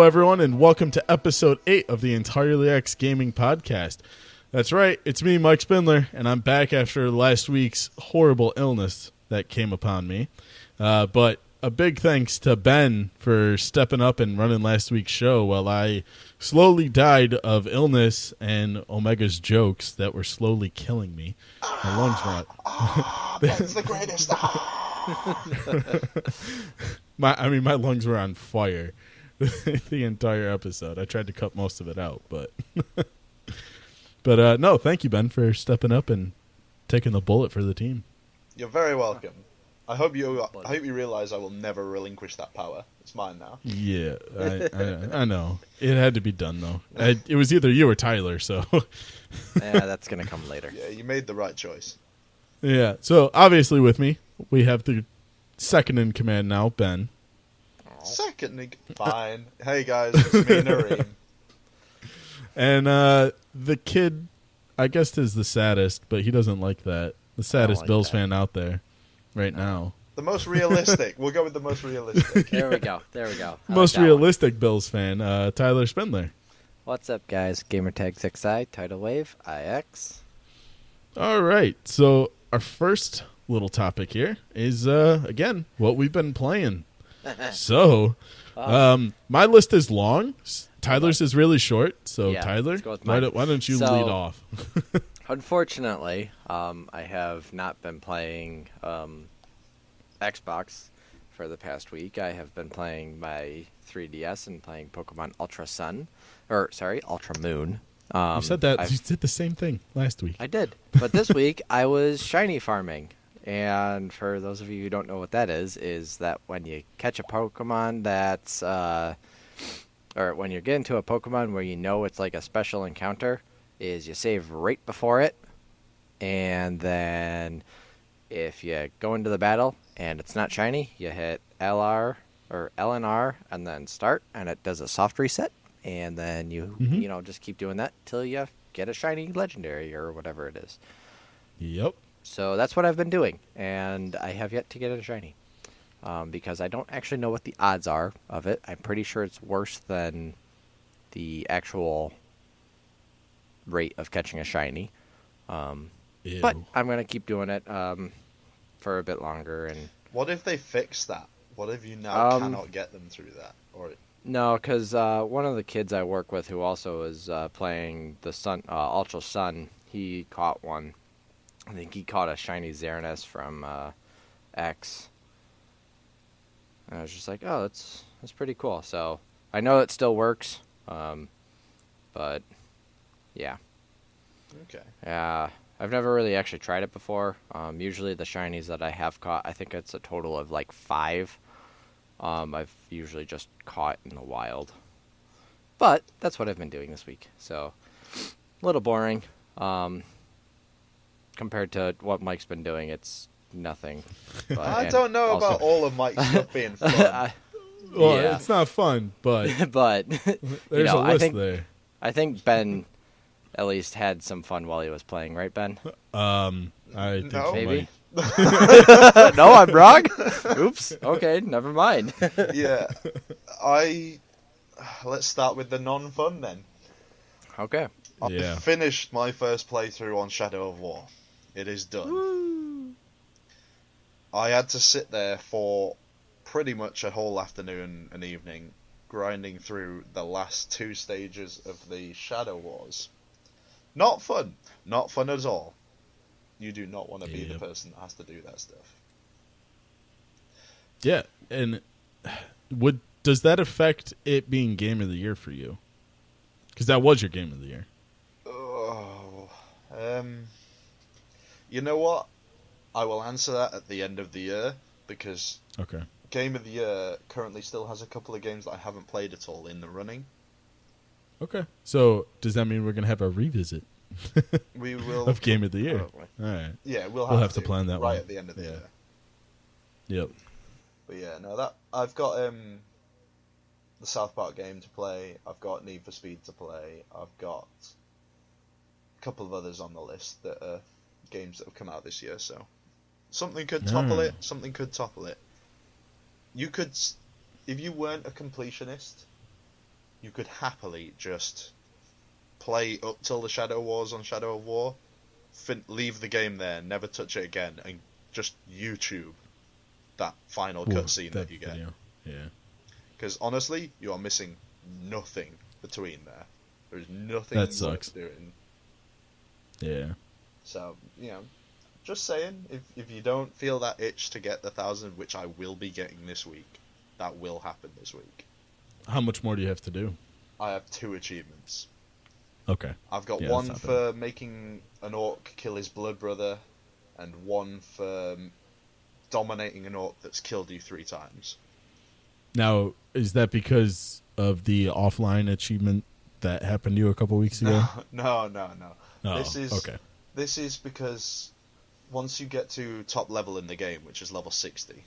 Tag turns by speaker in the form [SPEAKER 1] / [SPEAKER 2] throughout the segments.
[SPEAKER 1] everyone, and welcome to episode 8 of the Entirely X Gaming Podcast. That's right, it's me, Mike Spindler, and I'm back after last week's horrible illness that came upon me. But a big thanks to Ben for stepping up and running last week's show while I slowly died of illness and Omega's jokes that were slowly killing me. My lungs were out.
[SPEAKER 2] Ben's the greatest.
[SPEAKER 1] My lungs were on fire the entire episode. I tried to cut most of it out, but no, thank you, Ben, for stepping up and taking the bullet for the team.
[SPEAKER 2] You're very welcome. I hope you realize I will never relinquish that power. It's mine now.
[SPEAKER 1] Yeah, I know. It had to be done, though. It was either you or Tyler, so.
[SPEAKER 3] Yeah, that's going to come later.
[SPEAKER 2] Yeah, you made the right choice.
[SPEAKER 1] Yeah, so obviously with me, we have the second in command now, Ben.
[SPEAKER 2] Fine. Hey, guys, it's me, Nareem.
[SPEAKER 1] And the kid, I guess, is the saddest, but he doesn't like that. The saddest Bills fan out there right now.
[SPEAKER 2] The most realistic. We'll go with the most realistic.
[SPEAKER 3] There we go.
[SPEAKER 1] Most realistic Bills fan, Tyler Spindler.
[SPEAKER 3] What's up, guys? Gamertag 6i, Tidal Wave, IX.
[SPEAKER 1] All right, so our first little topic here is, again, what we've been playing. So, my list is long. Tyler's is really short. So, yeah, Tyler, why don't you lead off?
[SPEAKER 3] Unfortunately, I have not been playing Xbox for the past week. I have been playing my 3DS and playing Pokemon Ultra Moon.
[SPEAKER 1] You said that. You did the same thing last week.
[SPEAKER 3] I did. But this week, I was shiny farming. And for those of you who don't know what that is that when you catch a Pokemon that's, or when you get into a Pokemon where you know it's like a special encounter, is you save right before it, and then if you go into the battle and it's not shiny, you hit LR or LNR and then start, and it does a soft reset, and then you just keep doing that till you get a shiny legendary or whatever it is.
[SPEAKER 1] Yep.
[SPEAKER 3] So that's what I've been doing, and I have yet to get a shiny because I don't actually know what the odds are of it. I'm pretty sure it's worse than the actual rate of catching a shiny. But I'm going to keep doing it for a bit longer. And
[SPEAKER 2] what if they fix that? What if you now cannot get them through that? Or
[SPEAKER 3] no, because one of the kids I work with who also is playing the Ultra Sun, he caught one. I think he caught a shiny Xerneas from X. And I was just like, oh, that's pretty cool. So I know it still works, but yeah.
[SPEAKER 2] Okay.
[SPEAKER 3] Yeah, I've never really actually tried it before. Usually the shinies that I have caught, I think it's a total of like 5. I've usually just caught in the wild. But that's what I've been doing this week. So a little boring. Compared to what Mike's been doing, it's nothing. But,
[SPEAKER 2] I don't know about all of Mike's stuff being fun.
[SPEAKER 1] It's not fun, but
[SPEAKER 3] but
[SPEAKER 1] there's a list there.
[SPEAKER 3] I think Ben at least had some fun while he was playing, right, Ben?
[SPEAKER 1] I think
[SPEAKER 2] No.
[SPEAKER 3] Maybe. No, I'm wrong. Oops. Okay, never mind.
[SPEAKER 2] Yeah. Let's start with the non-fun then.
[SPEAKER 3] Okay.
[SPEAKER 2] I finished my first playthrough on Shadow of War. It is done.
[SPEAKER 3] Woo.
[SPEAKER 2] I had to sit there for pretty much a whole afternoon and evening grinding through the last 2 stages of the Shadow Wars. Not fun. Not fun at all. You do not want to be the person that has to do that stuff.
[SPEAKER 1] Yeah, and does that affect it being Game of the Year for you? Because that was your Game of the Year.
[SPEAKER 2] You know what? I will answer that at the end of the year, because Game of the Year currently still has a couple of games that I haven't played at all in the running.
[SPEAKER 1] Okay. So, does that mean we're going to have a revisit?
[SPEAKER 2] We will.
[SPEAKER 1] Of Game of the Year.
[SPEAKER 2] Probably.
[SPEAKER 1] All right.
[SPEAKER 2] Yeah, we'll
[SPEAKER 1] have to plan that
[SPEAKER 2] right
[SPEAKER 1] one.
[SPEAKER 2] at the end of the year.
[SPEAKER 1] Yep.
[SPEAKER 2] But yeah, no, that I've got the South Park game to play. I've got Need for Speed to play. I've got a couple of others on the list that are games that have come out this year. So something could topple it. Something could topple it. You could, if you weren't a completionist, you could happily just play up till the Shadow Wars on Shadow of War, leave the game there, never touch it again, and just YouTube that final cutscene that you get.
[SPEAKER 1] Video. Yeah.
[SPEAKER 2] Because honestly, you are missing nothing between there. There's nothing
[SPEAKER 1] That sucks.
[SPEAKER 2] worth doing.
[SPEAKER 1] Yeah.
[SPEAKER 2] So, just saying, if you don't feel that itch to get the 1,000, which I will be getting this week, that will happen this week.
[SPEAKER 1] How much more do you have to do?
[SPEAKER 2] I have 2 achievements.
[SPEAKER 1] Okay.
[SPEAKER 2] I've got
[SPEAKER 1] Yeah,
[SPEAKER 2] one
[SPEAKER 1] that's not
[SPEAKER 2] for making an orc kill his blood brother, and one for dominating an orc that's killed you 3 times.
[SPEAKER 1] Now, is that because of the offline achievement that happened to you a couple weeks ago?
[SPEAKER 2] No.
[SPEAKER 1] Oh,
[SPEAKER 2] This is because once you get to top level in the game, which is level 60,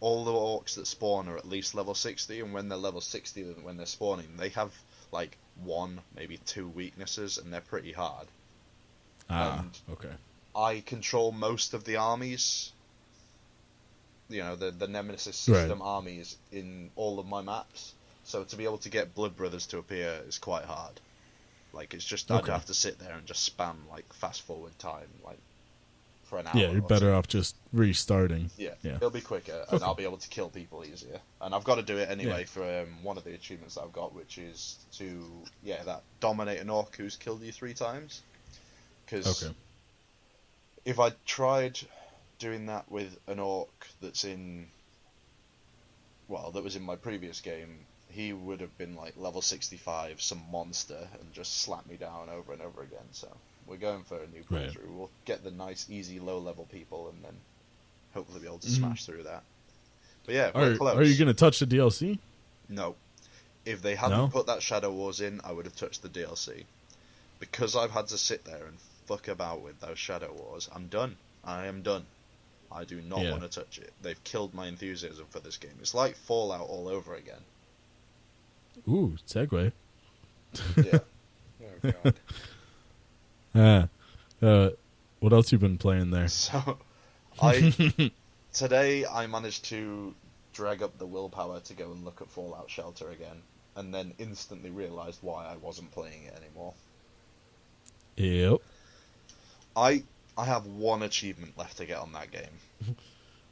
[SPEAKER 2] all the orcs that spawn are at least level 60, and when they're level 60, when they're spawning, they have like 1, maybe 2 weaknesses, and they're pretty hard.
[SPEAKER 1] Okay.
[SPEAKER 2] I control most of the armies, the Nemesis system armies in all of my maps, so to be able to get Blood Brothers to appear is quite hard. Like, it's just, I'd have to sit there and just spam, like, fast forward time, like, for an hour.
[SPEAKER 1] Yeah, you're better off just restarting.
[SPEAKER 2] Yeah,
[SPEAKER 1] Yeah.
[SPEAKER 2] it'll be quicker, and I'll be able to kill people easier. And I've got to do it anyway for one of the achievements that I've got, which is to, that dominate an orc who's killed you 3 times. Because if I tried doing that with an orc that was in my previous game, he would have been like level 65, some monster, and just slap me down over and over again. So we're going for a new playthrough. We'll get the nice, easy, low-level people, and then hopefully be able to smash through that. But yeah, we're close.
[SPEAKER 1] Are you going to touch the DLC?
[SPEAKER 2] No. If they hadn't put that Shadow Wars in, I would have touched the DLC. Because I've had to sit there and fuck about with those Shadow Wars, I'm done. I am done. I do not want to touch it. They've killed my enthusiasm for this game. It's like Fallout all over again.
[SPEAKER 1] Ooh, segue.
[SPEAKER 2] Yeah.
[SPEAKER 3] Oh, God.
[SPEAKER 1] What else you been playing there?
[SPEAKER 2] So, today I managed to drag up the willpower to go and look at Fallout Shelter again, and then instantly realised why I wasn't playing it anymore.
[SPEAKER 1] Yep.
[SPEAKER 2] I have 1 achievement left to get on that game.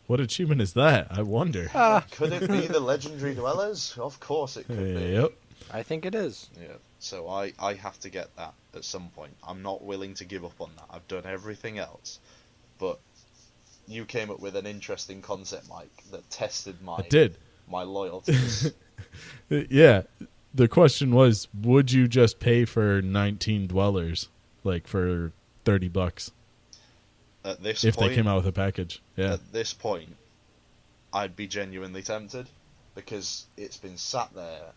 [SPEAKER 1] What achievement is that? I wonder.
[SPEAKER 2] Could it be the Legendary Dwellers? Of course it could be.
[SPEAKER 1] Yep.
[SPEAKER 3] I think it is.
[SPEAKER 2] Yeah, so I have to get that at some point. I'm not willing to give up on that. I've done everything else. But you came up with an interesting concept, Mike, that tested my loyalties.
[SPEAKER 1] Yeah. The question was, would you just pay for 19 dwellers, like for $30?
[SPEAKER 2] At this
[SPEAKER 1] if
[SPEAKER 2] point,
[SPEAKER 1] they came out with a package. Yeah.
[SPEAKER 2] At this point, I'd be genuinely tempted, because it's been sat there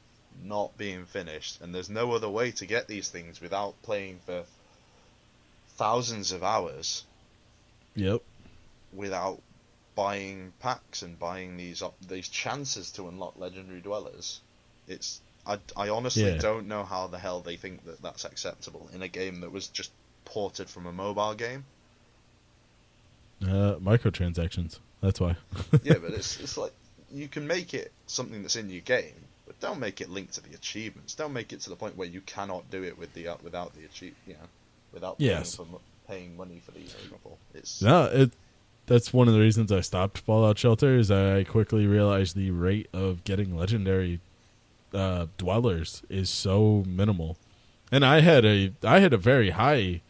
[SPEAKER 2] not being finished, and there's no other way to get these things without playing for thousands of hours.
[SPEAKER 1] Yep.
[SPEAKER 2] Without buying packs and buying these chances to unlock Legendary Dwellers. I honestly don't know how the hell they think that that's acceptable in a game that was just ported from a mobile game.
[SPEAKER 1] Microtransactions. That's why.
[SPEAKER 2] Yeah, but it's like, you can make it something that's in your game, but don't make it linked to the achievements. Don't make it to the point where you cannot do it without the without paying money for the level.
[SPEAKER 1] That's one of the reasons I stopped Fallout Shelter. Is I quickly realized the rate of getting legendary dwellers is so minimal, and I had a very high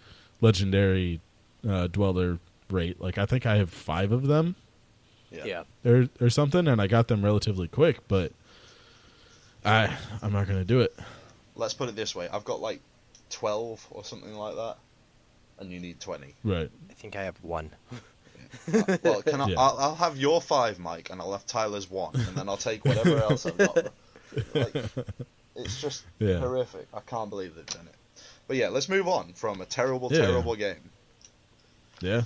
[SPEAKER 1] legendary dweller rate. Like, I think I have 5 of them.
[SPEAKER 3] Yeah.
[SPEAKER 1] Or something, and I got them relatively quick, but I'm not going to do it.
[SPEAKER 2] Let's put it this way. I've got like 12 or something like that, and you need 20.
[SPEAKER 1] Right.
[SPEAKER 3] I think I have 1.
[SPEAKER 2] Well, I'll have your 5, Mike, and I'll have Tyler's 1, and then I'll take whatever else I've got. Like, it's just horrific. I can't believe they've done it. But yeah, let's move on from a terrible game.
[SPEAKER 1] Yeah.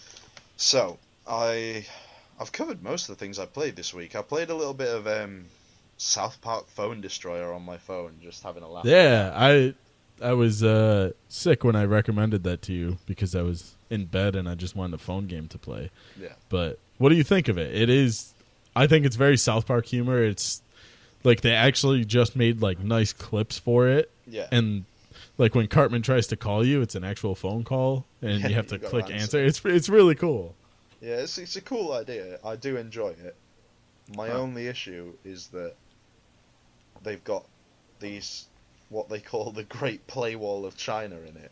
[SPEAKER 2] So, I've covered most of the things I played this week. I played a little bit of South Park Phone Destroyer on my phone, just having a laugh.
[SPEAKER 1] Yeah, I was sick when I recommended that to you because I was in bed and I just wanted a phone game to play.
[SPEAKER 2] Yeah.
[SPEAKER 1] But what do you think of it? I think it's very South Park humor. It's Like they actually just made like nice clips for it.
[SPEAKER 2] Yeah.
[SPEAKER 1] And like when Cartman tries to call you, it's an actual phone call, and
[SPEAKER 2] Yeah,
[SPEAKER 1] you have to
[SPEAKER 2] you gotta
[SPEAKER 1] click
[SPEAKER 2] answer.
[SPEAKER 1] answer. It's really cool.
[SPEAKER 2] Yeah, it's a cool idea. I do enjoy it. My only issue is that they've got these what they call the Great Play Wall of China in it,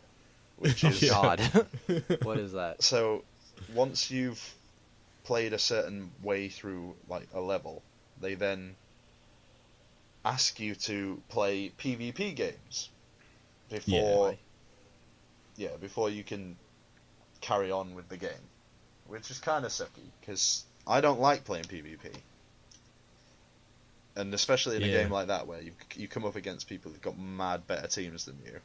[SPEAKER 2] which is
[SPEAKER 1] Yeah.
[SPEAKER 3] God. What is that?
[SPEAKER 2] so once you've played a certain way through like a level, they then ask you to play PvP games before before you can carry on with the game, which is kind of sucky because I don't like playing PvP. And especially in a
[SPEAKER 1] Yeah.
[SPEAKER 2] game like that where you come up against people who've got mad better teams than you.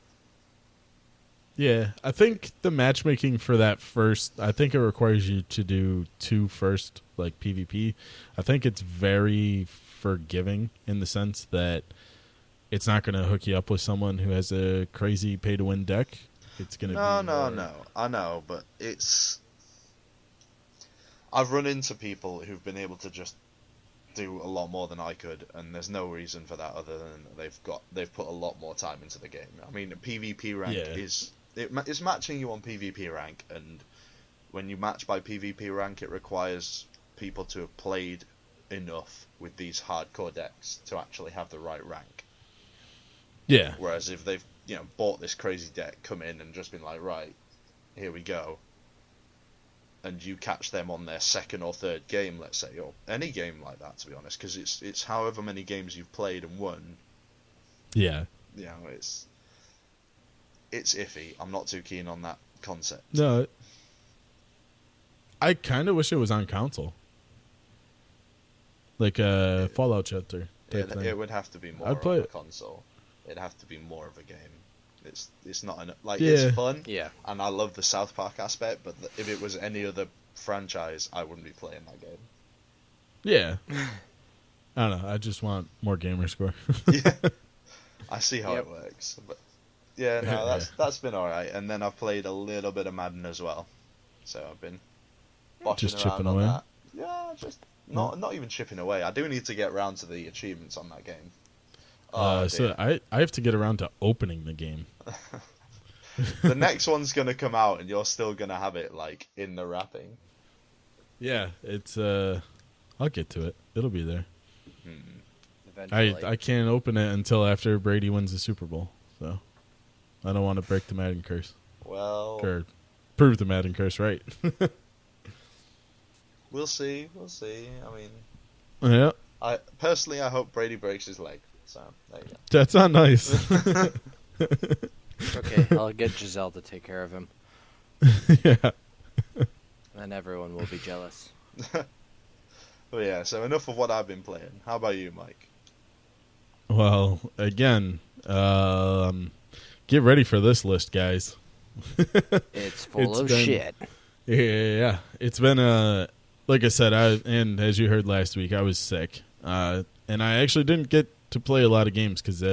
[SPEAKER 1] Yeah, I think the matchmaking for that first, I think it requires you to do 2 first, like PvP. I think it's very forgiving in the sense that it's not going to hook you up with someone who has a crazy pay-to-win deck. It's going to
[SPEAKER 2] No,
[SPEAKER 1] be
[SPEAKER 2] no,
[SPEAKER 1] more-
[SPEAKER 2] no. I know, but it's... I've run into people who've been able to just do a lot more than I could, and there's no reason for that other than they've put a lot more time into the game. I mean, PvP rank
[SPEAKER 1] Yeah.
[SPEAKER 2] is matching you on PvP rank, and when you match by PvP rank, it requires people to have played enough with these hardcore decks to actually have the right rank.
[SPEAKER 1] Yeah,
[SPEAKER 2] Whereas if they've bought this crazy deck, come in and just been like, right, here we go, and you catch them on their second or third game, let's say, or any game like that, to be honest, because it's however many games you've played and won.
[SPEAKER 1] yeah.
[SPEAKER 2] It's iffy. I'm not too keen on that concept.
[SPEAKER 1] No, I kind of wish it was on console. Like a Fallout Shelter type thing.
[SPEAKER 2] It would have to be more
[SPEAKER 1] I'd
[SPEAKER 2] on
[SPEAKER 1] play
[SPEAKER 2] a
[SPEAKER 1] it.
[SPEAKER 2] console. It'd have to be more of a game. It's not
[SPEAKER 1] Yeah.
[SPEAKER 2] it's fun,
[SPEAKER 3] Yeah.
[SPEAKER 2] and I love the South Park aspect, but if it was any other franchise, I wouldn't be playing that game.
[SPEAKER 1] Yeah. I don't know. I just want more gamer score.
[SPEAKER 2] Yeah, I see how
[SPEAKER 3] Yep.
[SPEAKER 2] it works, but yeah, no, that's been all right. And then I've played a little bit of Madden as well, so I've been botching
[SPEAKER 1] Just
[SPEAKER 2] around
[SPEAKER 1] chipping
[SPEAKER 2] on
[SPEAKER 1] away?
[SPEAKER 2] that. Yeah, just not even chipping away. I do need to get around to the achievements on that game.
[SPEAKER 1] So
[SPEAKER 2] dear.
[SPEAKER 1] I have to get around to opening the game.
[SPEAKER 2] The next one's gonna come out, and you're still gonna have it like in the wrapping.
[SPEAKER 1] Yeah, it's I'll get to it. It'll be there.
[SPEAKER 3] Eventually.
[SPEAKER 1] I can't open it until after Brady wins the Super Bowl. So I don't want to break the Madden curse
[SPEAKER 2] Well,
[SPEAKER 1] or prove the Madden curse right.
[SPEAKER 2] we'll see. We'll see. I mean,
[SPEAKER 1] Yeah,
[SPEAKER 2] I personally I hope Brady breaks his leg. So there you go.
[SPEAKER 1] that's not nice.
[SPEAKER 3] Okay, I'll get Giselle to take care of him,
[SPEAKER 1] Yeah.
[SPEAKER 3] and then everyone will be jealous.
[SPEAKER 2] But yeah, so enough of what I've been playing. How about you, Mike?
[SPEAKER 1] Well, again, get ready for this list, guys.
[SPEAKER 3] It's full
[SPEAKER 1] It's
[SPEAKER 3] of
[SPEAKER 1] been-
[SPEAKER 3] shit.
[SPEAKER 1] Yeah. It's been like I said, and as you heard last week, I was sick, and I actually didn't get to play a lot of games because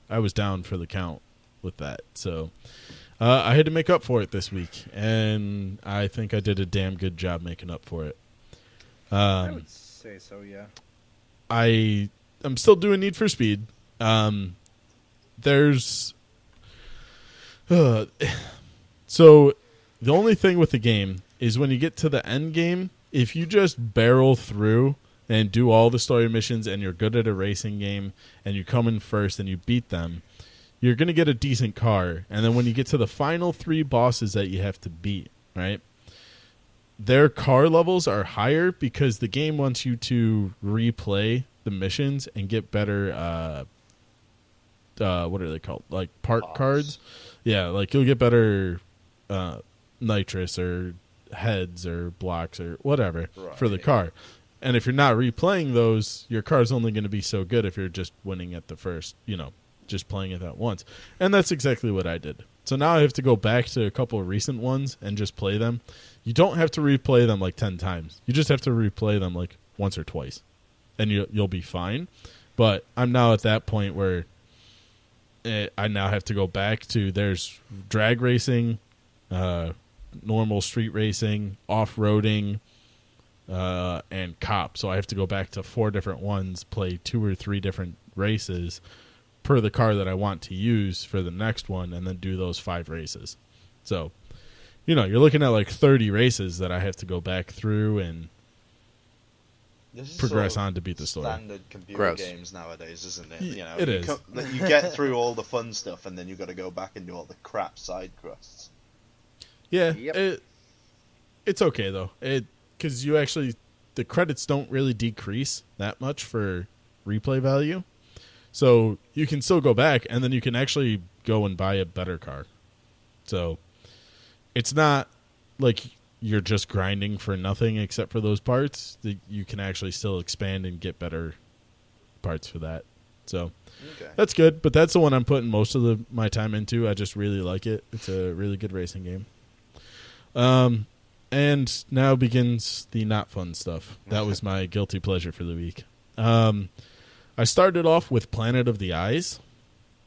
[SPEAKER 1] I was down for the count with that. So I had to make up for it this week, and I think I did a damn good job making up for it.
[SPEAKER 4] I would say so, yeah.
[SPEAKER 1] I'm still doing Need for Speed. There's so the only thing with the game is when you get to the end game, if you just barrel through and do all the story missions and you're good at a racing game and you come in first and you beat them, you're going to get a decent car. And then when you get to the final 3 bosses that you have to beat, right? Their car levels are higher because the game wants you to replay the missions and get better what are they called? Like part
[SPEAKER 2] Parts.
[SPEAKER 1] cards? Yeah, like you'll get better nitrous or heads or blocks or whatever for the
[SPEAKER 2] Right.
[SPEAKER 1] car. And if you're not replaying those, your car's only going to be so good if you're just winning at the first, just playing it that once. And that's exactly what I did. So now I have to go back to a couple of recent ones and just play them. You don't have to replay them like 10 times. You just have to replay them like once or twice. And you'll be fine. But I'm now at that point where I now have to go back to there's drag racing, normal street racing, off-roading, and cop. So I have to go back to 4 different ones, play 2 or 3 different races per the car that I want to use for the next one, and then do those 5 races. So, you're looking at like 30 races that I have to go back through and progress on to beat the story.
[SPEAKER 2] Standard computer
[SPEAKER 3] Gross.
[SPEAKER 2] games nowadays, isn't it?
[SPEAKER 1] It is.
[SPEAKER 2] You get through all the fun stuff, and then you've got to go back and do all the crap side quests.
[SPEAKER 1] Yeah,
[SPEAKER 3] Yep.
[SPEAKER 1] it's okay though. Because the credits don't really decrease that much for replay value, so you can still go back, and then you can actually go and buy a better car. So it's not like you're just grinding for nothing except for those parts. You can actually still expand and get better parts for that. So
[SPEAKER 2] Okay.
[SPEAKER 1] that's good, but that's the one I'm putting most of my time into. I just really like it. It's a really good racing game. And now begins the not fun stuff. That was my guilty pleasure for the week. I started off with Planet of the Eyes.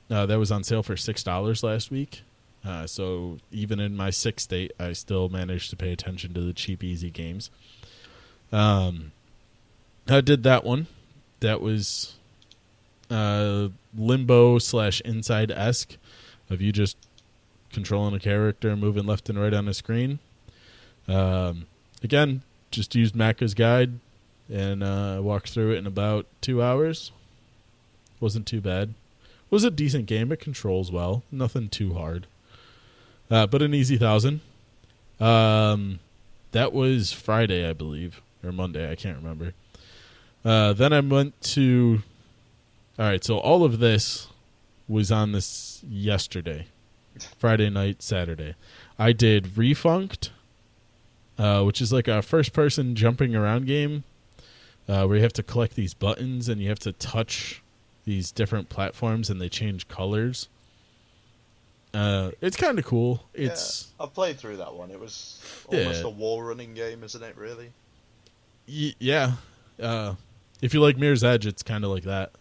[SPEAKER 1] That was on sale for $6 last week. So even in my sick state, I still managed to pay attention to the cheap, easy games. I did that one. That was Limbo/Inside-esque, of you just controlling a character, moving left and right on the screen. Again, just used Macca's guide and walked through it in about 2 hours. Wasn't too bad. Was a decent game. It controls well. Nothing too hard. But an easy 1,000. That was Friday, I believe, or Monday. I can't remember. Then I went to... All right, so all of this was on this yesterday. Friday night, Saturday. I did Refunked, which is like a first-person jumping around game where you have to collect these buttons and you have to touch these different platforms and they change colors. It's kind of cool. It's
[SPEAKER 2] I've played through that one. It was almost a wall running game, isn't it? Really?
[SPEAKER 1] Yeah. If you like Mirror's Edge, it's kind of like that.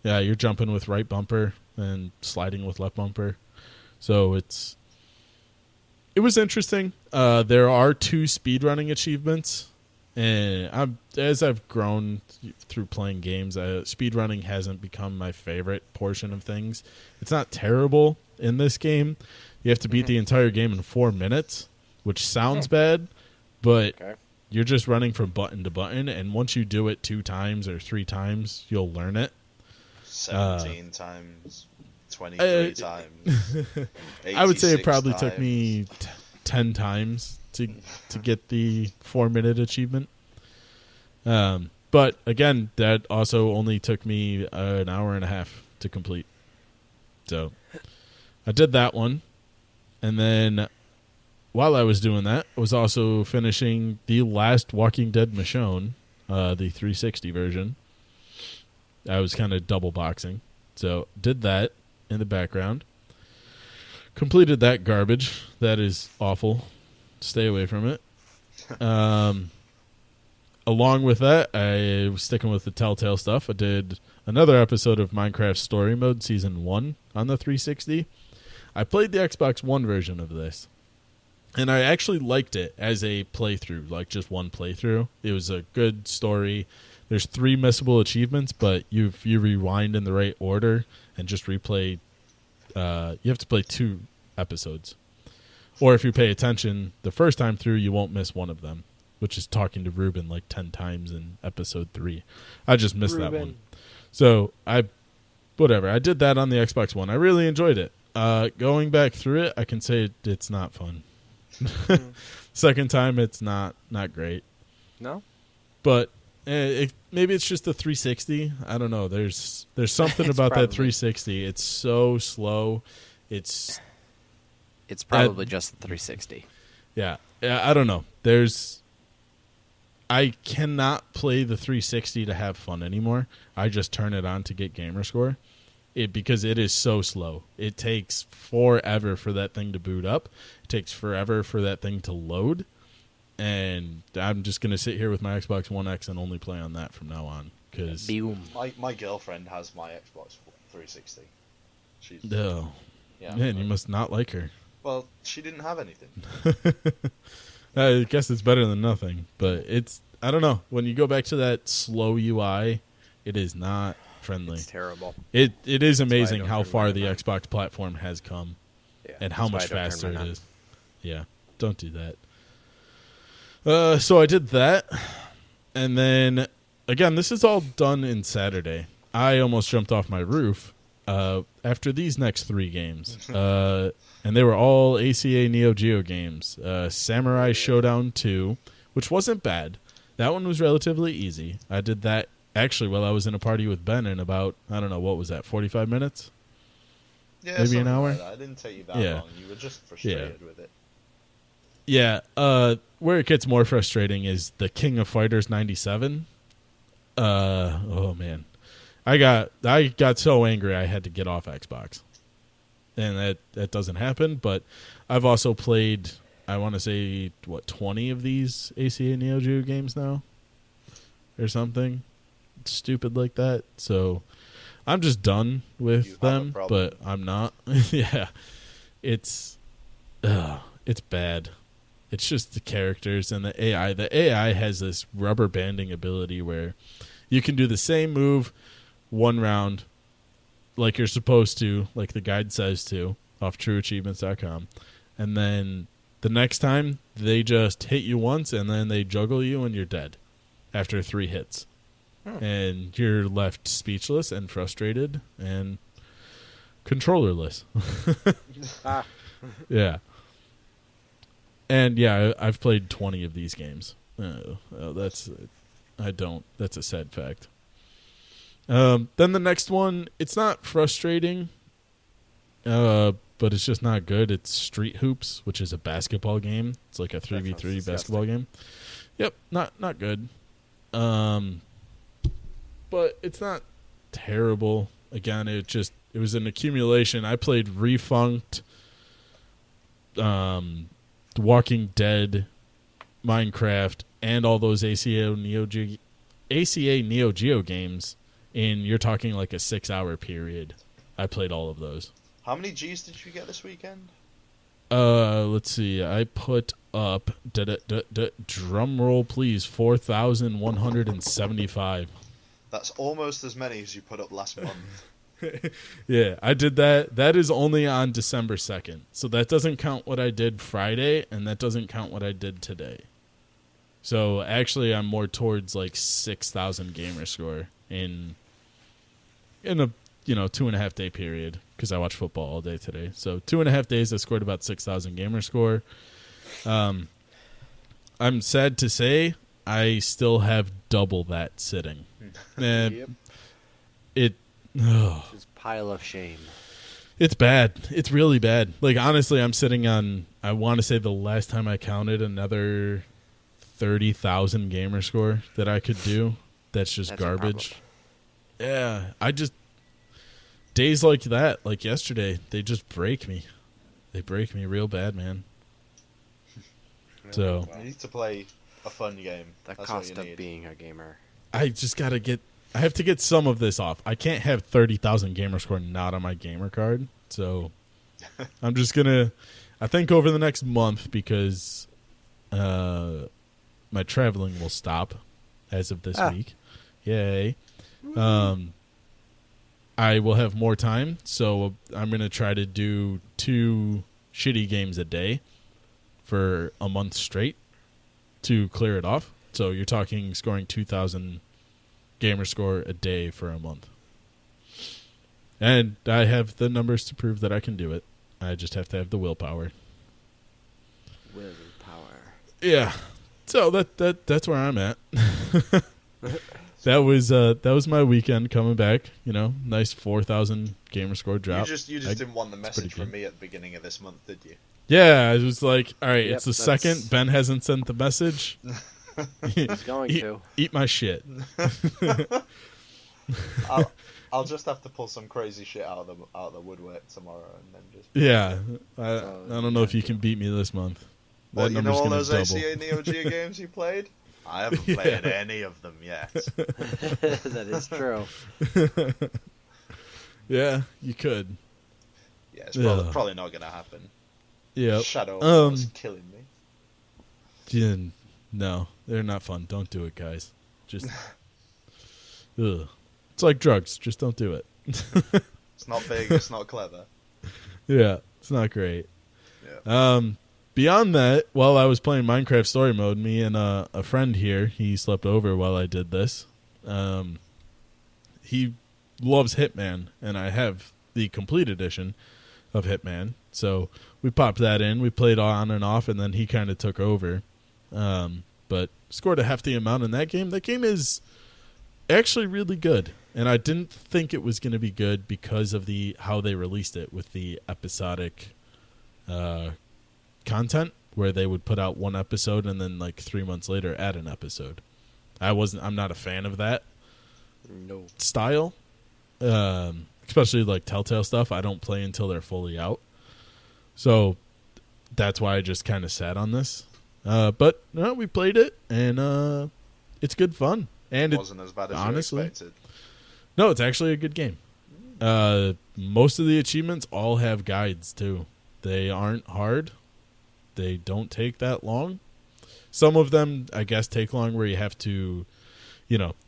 [SPEAKER 1] Yeah, you're jumping with right bumper and sliding with left bumper. So it was interesting. There are 2 speedrunning achievements, and as I've grown through playing games, speedrunning hasn't become my favorite portion of things. It's not terrible in this game. You have to beat the entire game in 4 minutes, which sounds bad, but you're just running from button to button, and once you do it 2 times or 3 times, you'll learn it.
[SPEAKER 2] 17 times, 23 times.
[SPEAKER 1] I would say it probably
[SPEAKER 2] times.
[SPEAKER 1] took me 10 times to get the 4-minute achievement. But again, that also only took me an hour and a half to complete. So I did that one. And then while I was doing that, I was also finishing the last Walking Dead Michonne, the 360 version. I was kind of double boxing. So did that in the background. Completed that garbage. That is awful. Stay away from it. Along with that, I was sticking with the Telltale stuff. I did another episode of Minecraft Story Mode Season 1 on the 360. I played the Xbox One version of this, and I actually liked it as a playthrough, like just one playthrough. It was a good story. There's 3 missable achievements, but if you rewind in the right order and just replay, you have to play 2 episodes. Or if you pay attention the first time through, you won't miss one of them, which is talking to Ruben like 10 times in episode 3. I just missed that one. So I did that on the Xbox One. I really enjoyed it. Going back through it, I can say it's not fun. Second time, it's not great.
[SPEAKER 3] No?
[SPEAKER 1] But maybe it's just the 360. I don't know. There's something about that 360. It's so slow. It's
[SPEAKER 3] probably just the 360.
[SPEAKER 1] Yeah, I don't know. I cannot play the 360 to have fun anymore. I just turn it on to get gamer score. Because it is so slow. It takes forever for that thing to boot up. It takes forever for that thing to load. And I'm just going to sit here with my Xbox One X and only play on that from now on. Cause
[SPEAKER 2] my girlfriend has my Xbox 360.
[SPEAKER 1] Yeah, man, you must not like her.
[SPEAKER 2] Well, she didn't have anything.
[SPEAKER 1] I guess it's better than nothing. But I don't know. When you go back to that slow UI, it is not friendly.
[SPEAKER 3] It's terrible.
[SPEAKER 1] It is
[SPEAKER 3] why I
[SPEAKER 1] amazing
[SPEAKER 3] don't
[SPEAKER 1] how
[SPEAKER 3] turn
[SPEAKER 1] far
[SPEAKER 3] mine
[SPEAKER 1] the
[SPEAKER 3] on.
[SPEAKER 1] Xbox platform has come
[SPEAKER 3] Yeah,
[SPEAKER 1] and how
[SPEAKER 3] that's
[SPEAKER 1] much
[SPEAKER 3] why I don't turn
[SPEAKER 1] faster
[SPEAKER 3] mine
[SPEAKER 1] it
[SPEAKER 3] on.
[SPEAKER 1] is. Yeah, don't do that. So I did that, and then again, this is all done in Saturday. I almost jumped off my roof after these next 3 games, and they were all ACA Neo Geo games. Samurai Showdown 2, which wasn't bad. That one was relatively easy. I did that actually while I was in a party with Ben in about, I don't know, what was that, 45 minutes?
[SPEAKER 2] Yeah,
[SPEAKER 1] Maybe an
[SPEAKER 2] something
[SPEAKER 1] hour?
[SPEAKER 2] like that. It didn't take you that
[SPEAKER 1] Yeah.
[SPEAKER 2] long. You were just frustrated with it.
[SPEAKER 1] Yeah, where it gets more frustrating is the King of Fighters 97. Oh man, I got so angry I had to get off Xbox, and that doesn't happen. But I've also played, I want to say 20 of these ACA Neo Geo games now, or something stupid like that. So I'm just done
[SPEAKER 2] You
[SPEAKER 1] with
[SPEAKER 2] have a
[SPEAKER 1] them,
[SPEAKER 2] problem.
[SPEAKER 1] but I'm not. Yeah, it's bad. It's just the characters and the AI. The AI has this rubber banding ability where you can do the same move one round like you're supposed to, like the guide says to, off trueachievements.com. And then the next time, they just hit you once and then they juggle you and you're dead after 3 hits. And you're left speechless and frustrated and controllerless.
[SPEAKER 3] Ah.
[SPEAKER 1] Yeah. And yeah, I've played 20 of these games. That's a sad fact. Then the next one, it's not frustrating, but it's just not good. It's Street Hoops, which is a basketball game. It's like a 3v3
[SPEAKER 3] sounds
[SPEAKER 1] basketball game. Yep, not good. But it's not terrible. Again, it was an accumulation. I played Refunked, The Walking Dead, Minecraft, and all those ACA Neo Geo games in, you're talking like a 6-hour period. I played all of those.
[SPEAKER 2] How many G's did you get this weekend?
[SPEAKER 1] Let's see. I put up drum roll please 4,175.
[SPEAKER 2] That's almost as many as you put up last month.
[SPEAKER 1] Yeah, I did that. That is only on December 2nd. So that doesn't count what I did Friday, and that doesn't count what I did today. So actually, I'm more towards like 6,000 gamer score in a 2.5 day period, because I watched football all day today. So 2.5 days, I scored about 6,000 gamer score. I'm sad to say I still have double that sitting, and
[SPEAKER 3] Yep. Just pile of shame.
[SPEAKER 1] It's bad. It's really bad. Like, honestly, I'm sitting on, I want to say the last time I counted, another 30,000 gamer score that I could do. That's just
[SPEAKER 3] That's a
[SPEAKER 1] garbage. Yeah. Days like that, like yesterday, they just break me. They break me real bad, man. So
[SPEAKER 2] You need to play a fun game.
[SPEAKER 3] The
[SPEAKER 2] That's
[SPEAKER 3] cost
[SPEAKER 2] what you
[SPEAKER 3] of
[SPEAKER 2] need.
[SPEAKER 3] being a gamer.
[SPEAKER 1] I just got to I have to get some of this off. I can't have 30,000 gamer score not on my gamer card. So I'm just going to, I think over the next month, because my traveling will stop as of this week. Yay. I will have more time. So I'm going to try to do 2 shitty games a day for a month straight to clear it off. So you're talking scoring 2,000 gamer score a day for a month. And I have the numbers to prove that I can do it. I just have to have the willpower.
[SPEAKER 3] Willpower.
[SPEAKER 1] Yeah. So that's where I'm at. That was my weekend coming back, nice 4,000 gamer score drop.
[SPEAKER 2] You just didn't want the
[SPEAKER 1] pretty
[SPEAKER 2] message from
[SPEAKER 1] good.
[SPEAKER 2] me at the beginning of this month, did you?
[SPEAKER 1] Yeah, I was like, all right,
[SPEAKER 3] Yep,
[SPEAKER 1] it's the
[SPEAKER 3] that's-
[SPEAKER 1] second. Ben hasn't sent the message.
[SPEAKER 3] He's going
[SPEAKER 1] eat,
[SPEAKER 3] to.
[SPEAKER 1] eat my shit.
[SPEAKER 2] I'll just have to pull some crazy shit out of the woodwork tomorrow, and then just
[SPEAKER 1] Yeah, I
[SPEAKER 3] So,
[SPEAKER 1] don't know if you can beat me this month.
[SPEAKER 2] Well,
[SPEAKER 1] That
[SPEAKER 2] you know
[SPEAKER 1] number's
[SPEAKER 2] all
[SPEAKER 1] gonna
[SPEAKER 2] those
[SPEAKER 1] double.
[SPEAKER 2] ACA Neo Geo games you played? I haven't played any of them yet.
[SPEAKER 3] That is true.
[SPEAKER 1] Yeah, you could.
[SPEAKER 2] Yeah, it's
[SPEAKER 1] Yeah.
[SPEAKER 2] probably not going to happen.
[SPEAKER 1] Yeah.
[SPEAKER 2] Shadow was killing me.
[SPEAKER 1] Yeah, No, they're not fun. Don't do it, guys. Just, ugh. It's like drugs. Just don't do it.
[SPEAKER 2] It's not big. It's not clever.
[SPEAKER 1] Yeah, it's not great.
[SPEAKER 2] Yeah.
[SPEAKER 1] Beyond that, while I was playing Minecraft Story Mode, me and a friend here, he slept over while I did this. He loves Hitman, and I have the complete edition of Hitman. So we popped that in. We played on and off, and then he kind of took over. But scored a hefty amount in that game. That game is actually really good, and I didn't think it was going to be good because of how they released it with the episodic content, where they would put out one episode and then like 3 months later add an episode. I'm not a fan of that style, especially like Telltale stuff. I don't play until they're fully out, so that's why I just kind of sat on this. But no, we played it, and it's good fun. And
[SPEAKER 2] It wasn't as bad as
[SPEAKER 1] honestly,
[SPEAKER 2] you expected.
[SPEAKER 1] No, it's actually a good game. Most of the achievements all have guides too. They aren't hard. They don't take that long. Some of them, I guess, take long, where you have to,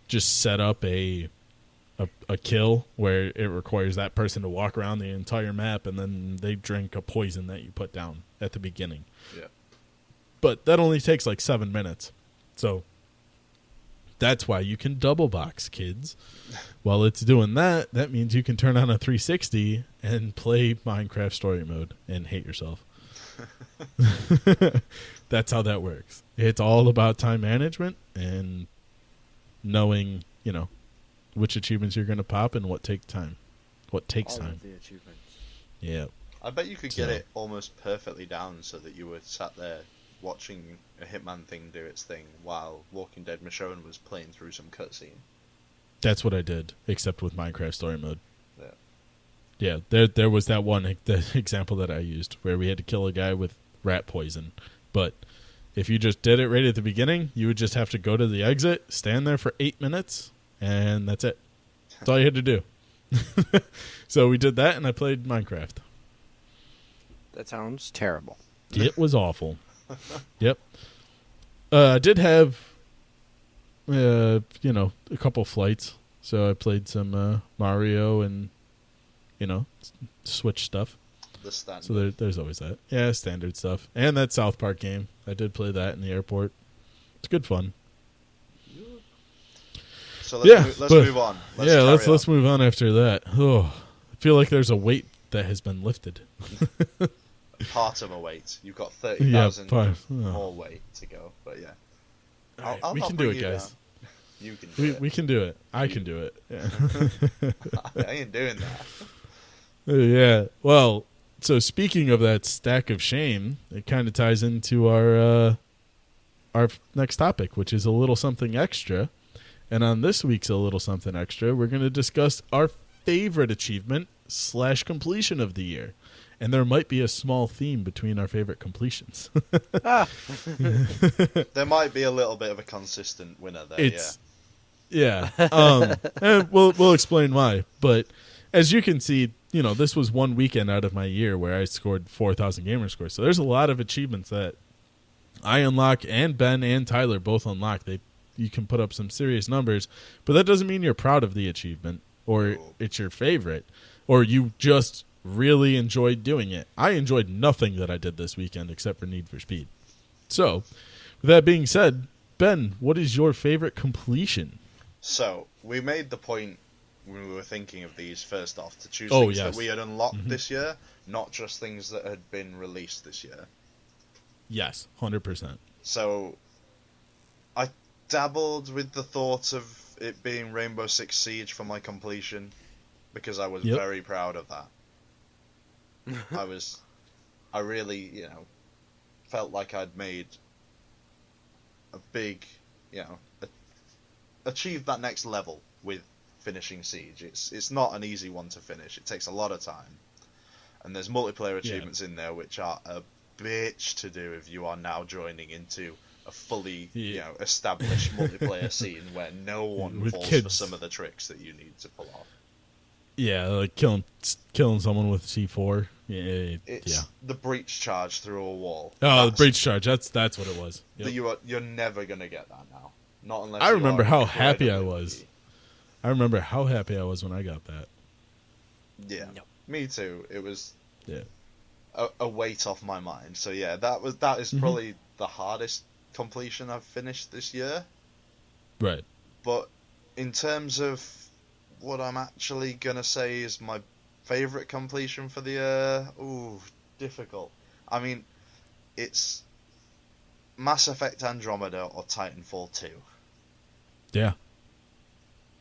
[SPEAKER 1] just set up a kill where it requires that person to walk around the entire map, and then they drink a poison that you put down at the beginning.
[SPEAKER 2] Yeah.
[SPEAKER 1] But that only takes like 7 minutes. So that's why you can double box, kids. While it's doing that, that means you can turn on a 360 and play Minecraft Story Mode and hate yourself. That's how that works. It's all about time management and knowing, which achievements you're going to pop and what takes time. What takes
[SPEAKER 4] All
[SPEAKER 1] time.
[SPEAKER 4] of the achievements.
[SPEAKER 1] Yeah.
[SPEAKER 2] I bet you could get it almost perfectly down so that you were sat there watching a Hitman thing do its thing while Walking Dead Michonne was playing through some cutscene.
[SPEAKER 1] That's what I did, except with Minecraft Story Mode.
[SPEAKER 2] Yeah.
[SPEAKER 1] Yeah, there was that one example that I used where we had to kill a guy with rat poison. But if you just did it right at the beginning, you would just have to go to the exit, stand there for 8 minutes, and that's it. That's all you had to do. So we did that, and I played Minecraft.
[SPEAKER 3] That sounds terrible.
[SPEAKER 1] It was awful. Yep. I did have, a couple flights. So I played some Mario and, Switch stuff.
[SPEAKER 2] The standard.
[SPEAKER 1] So there's always that. Yeah, standard stuff. And that South Park game. I did play that in the airport. It's good fun.
[SPEAKER 2] So let's move on.
[SPEAKER 1] Let's move on after that. Oh, I feel like there's a weight that has been lifted.
[SPEAKER 2] Part of a weight. You've got 30,000
[SPEAKER 1] Oh.
[SPEAKER 2] more weight to go. But yeah.
[SPEAKER 1] All right,
[SPEAKER 2] I'll
[SPEAKER 1] we
[SPEAKER 2] not
[SPEAKER 1] can do
[SPEAKER 2] bring
[SPEAKER 1] it,
[SPEAKER 2] you
[SPEAKER 1] guys.
[SPEAKER 2] down. You can do it.
[SPEAKER 1] We can do it. I can do it. Yeah.
[SPEAKER 2] I ain't doing that.
[SPEAKER 1] Yeah. Well, so speaking of that stack of shame, it kind of ties into our next topic, which is a little something extra. And on this week's A Little Something Extra, we're going to discuss our favorite achievement / completion of the year. And there might be a small theme between our favorite completions.
[SPEAKER 2] There might be a little bit of a consistent winner there.
[SPEAKER 1] Yeah. And we'll explain why. But as you can see, this was one weekend out of my year where I scored 4,000 gamer scores. So there's a lot of achievements that I unlock, and Ben and Tyler both unlock. You can put up some serious numbers, but that doesn't mean you're proud of the achievement or it's your favorite or you just really enjoyed doing it. I enjoyed nothing that I did this weekend except for Need for Speed. So, with that being said, Ben, what is your favorite completion?
[SPEAKER 2] So, we made the point when we were thinking of these first off to choose
[SPEAKER 1] Oh,
[SPEAKER 2] things
[SPEAKER 1] yes.
[SPEAKER 2] that we had unlocked this year, not just things that had been released this year.
[SPEAKER 1] Yes, 100%.
[SPEAKER 2] So, I dabbled with the thought of it being Rainbow Six Siege for my completion because I was very proud of that. I really, felt like I'd made a big, achieved that next level with finishing Siege. It's not an easy one to finish. It takes a lot of time. And there's multiplayer achievements in there which are a bitch to do if you are now joining into a fully, established multiplayer scene where no one
[SPEAKER 1] With
[SPEAKER 2] falls for
[SPEAKER 1] kids.
[SPEAKER 2] some of the tricks that you need to pull off.
[SPEAKER 1] Yeah, like killing someone with C4 Yeah.
[SPEAKER 2] It's the breach charge through a wall.
[SPEAKER 1] Oh, the breach charge. That's what it was. Yep.
[SPEAKER 2] You're never gonna get that now. Not unless
[SPEAKER 1] I
[SPEAKER 2] you
[SPEAKER 1] remember
[SPEAKER 2] are
[SPEAKER 1] how happy I
[SPEAKER 2] incredibly
[SPEAKER 1] was.
[SPEAKER 2] lucky.
[SPEAKER 1] I remember how happy I was when I got that.
[SPEAKER 2] Yeah,
[SPEAKER 3] Yep.
[SPEAKER 2] me too. It was
[SPEAKER 1] Yeah.
[SPEAKER 2] a weight off my mind. So yeah, that is probably the hardest completion I've finished this year.
[SPEAKER 1] Right.
[SPEAKER 2] But in terms of what I'm actually gonna say is my favorite completion for the year, difficult. I mean, it's Mass Effect Andromeda or Titanfall 2.
[SPEAKER 1] Yeah.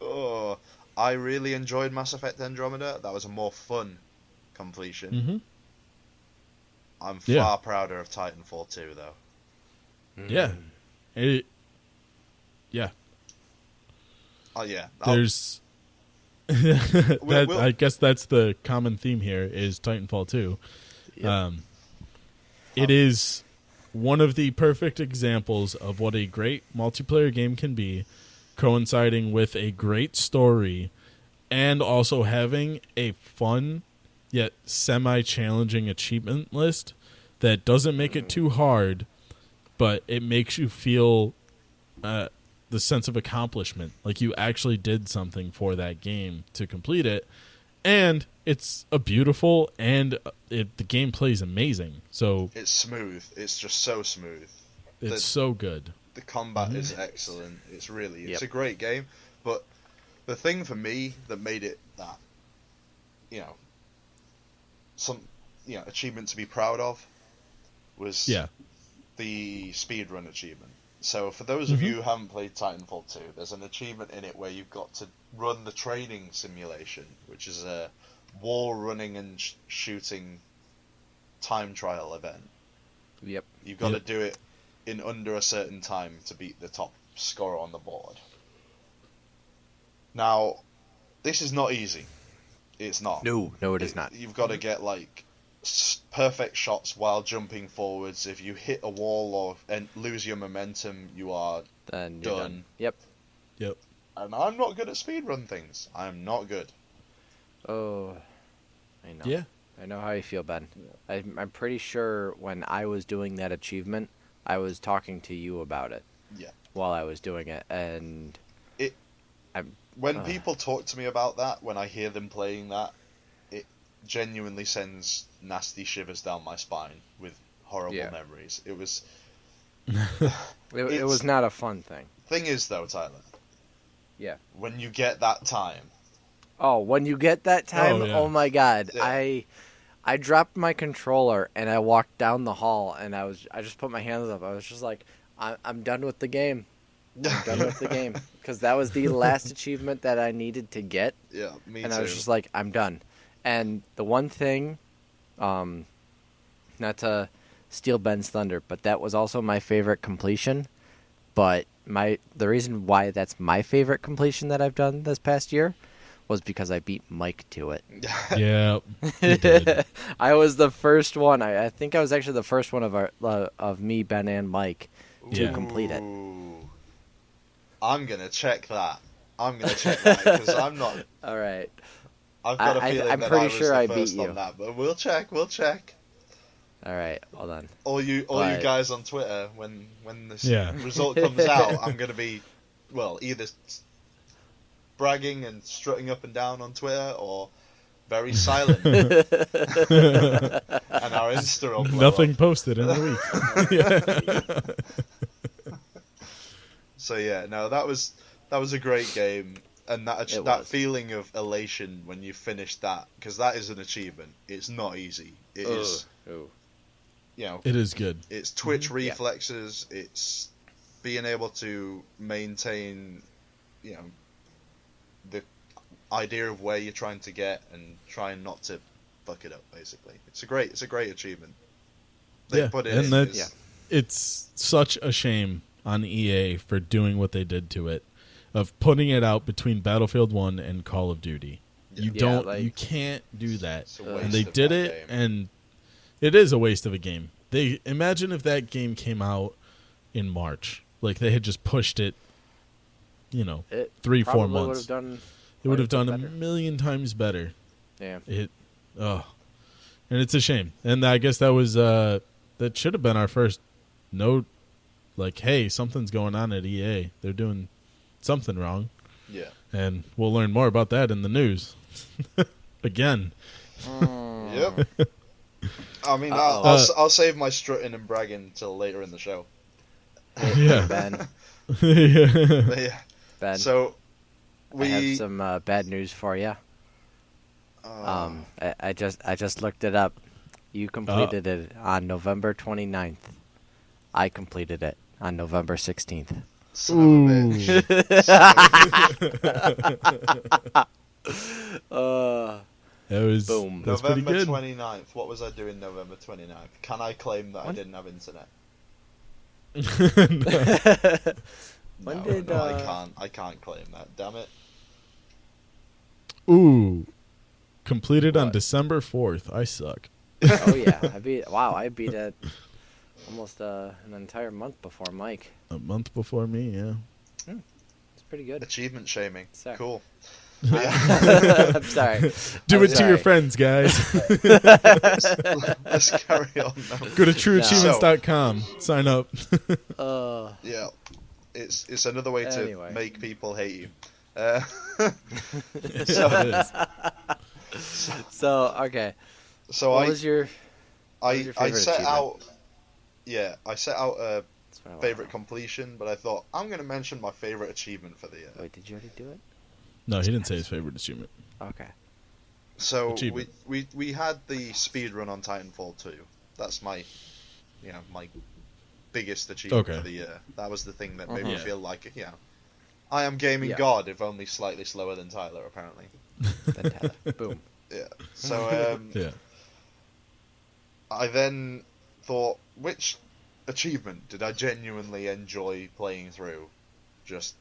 [SPEAKER 2] Oh, I really enjoyed Mass Effect Andromeda. That was a more fun completion.
[SPEAKER 1] Mm-hmm.
[SPEAKER 2] I'm
[SPEAKER 1] Yeah.
[SPEAKER 2] far prouder of Titanfall 2, though.
[SPEAKER 1] Yeah. Yeah.
[SPEAKER 2] Oh yeah,
[SPEAKER 1] There's.
[SPEAKER 2] We'll-
[SPEAKER 1] I guess that's the common theme here is Titanfall 2.
[SPEAKER 3] Yep.
[SPEAKER 1] It is one of the perfect examples of what a great multiplayer game can be, coinciding with a great story and also having a fun yet semi-challenging achievement list that doesn't make it too hard, but it makes you feel the sense of accomplishment, like you actually did something for that game to complete it. And it's a beautiful, and the gameplay is amazing. So
[SPEAKER 2] it's smooth. It's just so smooth.
[SPEAKER 1] it's so good.
[SPEAKER 2] The combat is excellent. It's really, it's
[SPEAKER 3] Yep.
[SPEAKER 2] a great game. But the thing for me that made it that, achievement to be proud of was
[SPEAKER 1] Yeah.
[SPEAKER 2] the speedrun achievement. So for those of you who haven't played Titanfall 2, there's an achievement in it where you've got to run the training simulation, which is a wall running and shooting time trial event.
[SPEAKER 3] Yep.
[SPEAKER 2] You've got
[SPEAKER 1] Yep.
[SPEAKER 2] to do it in under a certain time to beat the top scorer on the board. Now, this is not easy. It's not.
[SPEAKER 3] No, it is not.
[SPEAKER 2] You've got to get perfect shots while jumping forwards. If you hit a wall and lose your momentum, you are
[SPEAKER 3] Then you're
[SPEAKER 2] done.
[SPEAKER 3] done. Yep.
[SPEAKER 1] Yep.
[SPEAKER 2] And I'm not good at speedrun things. I'm not good.
[SPEAKER 3] Oh, I know.
[SPEAKER 1] Yeah.
[SPEAKER 3] I know how you feel, Ben. I'm pretty sure when I was doing that achievement, I was talking to you about it.
[SPEAKER 2] Yeah.
[SPEAKER 3] While I was doing it, and
[SPEAKER 2] When people talk to me about that, when I hear them playing that, it genuinely sends nasty shivers down my spine with horrible
[SPEAKER 3] Yeah.
[SPEAKER 2] memories. It was...
[SPEAKER 3] it was not a fun thing.
[SPEAKER 2] Thing is, though, Tyler,
[SPEAKER 3] Yeah.
[SPEAKER 2] when you get that time...
[SPEAKER 3] Oh, when you get that time,
[SPEAKER 1] Oh, yeah.
[SPEAKER 3] oh my God!
[SPEAKER 2] Yeah.
[SPEAKER 3] I dropped my controller and I walked down the hall and I just put my hands up. I was just like, I'm done with the game. I'm done with the game because that was the last achievement that I needed to get,
[SPEAKER 2] Yeah, me
[SPEAKER 3] and
[SPEAKER 2] too.
[SPEAKER 3] I was just like, I'm done. And the one thing, not to steal Ben's thunder, but that was also my favorite completion. But the reason why that's my favorite completion that I've done this past year was because I beat Mike to it.
[SPEAKER 1] Yeah. You did.
[SPEAKER 3] I was the first one. I think I was actually the first one of me, Ben, and Mike to
[SPEAKER 1] Yeah.
[SPEAKER 3] complete it.
[SPEAKER 2] Ooh. I'm gonna check that. Because I'm not.
[SPEAKER 3] All right.
[SPEAKER 2] I've got a
[SPEAKER 3] I'm
[SPEAKER 2] feeling that
[SPEAKER 3] pretty
[SPEAKER 2] I was
[SPEAKER 3] sure
[SPEAKER 2] the
[SPEAKER 3] I beat
[SPEAKER 2] first
[SPEAKER 3] you.
[SPEAKER 2] on that, but we'll check. All
[SPEAKER 3] Right. Hold on.
[SPEAKER 2] you
[SPEAKER 3] But-
[SPEAKER 2] guys on Twitter, when this
[SPEAKER 1] Yeah.
[SPEAKER 2] result comes out, I'm gonna be, either bragging and strutting up and down on Twitter, or very silent, and our Insta will blow
[SPEAKER 1] Nothing
[SPEAKER 2] up.
[SPEAKER 1] posted in a week.
[SPEAKER 2] So yeah, no, that was a great game, and that
[SPEAKER 3] It
[SPEAKER 2] that
[SPEAKER 3] was.
[SPEAKER 2] feeling of elation when you finish that, because that is an achievement. It's not easy. It is,
[SPEAKER 3] Ooh.
[SPEAKER 1] It is good.
[SPEAKER 2] it's twitch
[SPEAKER 3] Yeah.
[SPEAKER 2] reflexes. It's being able to maintain, the idea of where you're trying to get and trying not to fuck it up. Basically, it's a great achievement. They
[SPEAKER 1] Yeah,
[SPEAKER 2] put it
[SPEAKER 1] and
[SPEAKER 2] in.
[SPEAKER 1] that's
[SPEAKER 2] It's-
[SPEAKER 1] it's such a shame on EA for doing what they did to it, of putting it out between Battlefield 1 and Call of Duty. You
[SPEAKER 3] Yeah,
[SPEAKER 1] you can't do that.
[SPEAKER 2] It's a
[SPEAKER 3] And
[SPEAKER 2] waste
[SPEAKER 1] And they
[SPEAKER 2] of
[SPEAKER 1] did
[SPEAKER 2] that
[SPEAKER 1] it,
[SPEAKER 2] game.
[SPEAKER 1] and it is a waste of a game. They imagine if that game came out in March, like they had just pushed it,
[SPEAKER 3] It
[SPEAKER 1] 3-4
[SPEAKER 3] probably
[SPEAKER 1] months.
[SPEAKER 3] would have done.
[SPEAKER 1] It would have
[SPEAKER 3] quite a
[SPEAKER 1] done
[SPEAKER 3] bit
[SPEAKER 1] a
[SPEAKER 3] better.
[SPEAKER 1] million times better.
[SPEAKER 3] Yeah.
[SPEAKER 1] and it's a shame. And I guess that was that should have been our first note. Like, hey, something's going on at EA. They're doing something wrong.
[SPEAKER 2] Yeah.
[SPEAKER 1] And we'll learn more about that in the news. Again.
[SPEAKER 2] Yep. I mean, I'll save my strutting and bragging till later in the show.
[SPEAKER 1] Yeah.
[SPEAKER 3] Ben.
[SPEAKER 1] Yeah.
[SPEAKER 2] But yeah.
[SPEAKER 3] Ben.
[SPEAKER 2] So
[SPEAKER 3] I have some bad news for you. I just looked it up. You completed it on November 29th. I completed it on November 16th.
[SPEAKER 2] Son of a bitch.
[SPEAKER 1] That was
[SPEAKER 3] Boom.
[SPEAKER 1] That's pretty
[SPEAKER 2] November
[SPEAKER 1] good.
[SPEAKER 2] 29th. What was I doing November 29th? Can I claim that I didn't have internet?
[SPEAKER 3] When
[SPEAKER 2] No,
[SPEAKER 3] did,
[SPEAKER 2] no, I can't. I can't claim that. Damn it.
[SPEAKER 1] Ooh. Completed on
[SPEAKER 2] What?
[SPEAKER 1] December 4th. I suck.
[SPEAKER 3] Oh yeah, I beat it almost an entire month before Mike.
[SPEAKER 1] A month before me, yeah.
[SPEAKER 3] It's pretty good.
[SPEAKER 2] Achievement shaming.
[SPEAKER 3] Sorry.
[SPEAKER 2] Cool.
[SPEAKER 3] I'm sorry.
[SPEAKER 1] Do
[SPEAKER 3] I'm
[SPEAKER 1] it to your
[SPEAKER 3] sorry.
[SPEAKER 1] friends, guys.
[SPEAKER 2] Let's carry on now.
[SPEAKER 1] Go to trueachievements.com. Sign up.
[SPEAKER 2] Yeah. It's another way
[SPEAKER 3] Anyway.
[SPEAKER 2] to make people hate you.
[SPEAKER 1] It is.
[SPEAKER 3] So okay,
[SPEAKER 2] So
[SPEAKER 3] what was your
[SPEAKER 2] I
[SPEAKER 3] your
[SPEAKER 2] I
[SPEAKER 3] favorite
[SPEAKER 2] set
[SPEAKER 3] achievement?
[SPEAKER 2] out. Yeah, I set out a
[SPEAKER 3] It's been a while.
[SPEAKER 2] favorite completion, but I thought I'm going to mention my favorite achievement for the year.
[SPEAKER 3] Wait, did you already do it?
[SPEAKER 1] No, he didn't say his favorite achievement.
[SPEAKER 3] Okay.
[SPEAKER 2] So
[SPEAKER 1] Achievement.
[SPEAKER 2] we had the speed run on Titanfall 2. That's my my biggest achievement
[SPEAKER 1] Okay.
[SPEAKER 2] for the year. That was the thing that made me
[SPEAKER 1] Yeah.
[SPEAKER 2] feel like I am gaming
[SPEAKER 3] Yeah.
[SPEAKER 2] god, if only slightly slower than Tyler apparently.
[SPEAKER 3] Then Tyler. Boom.
[SPEAKER 2] Yeah. So
[SPEAKER 1] Yeah.
[SPEAKER 2] I then thought, which achievement did I genuinely enjoy playing through? Just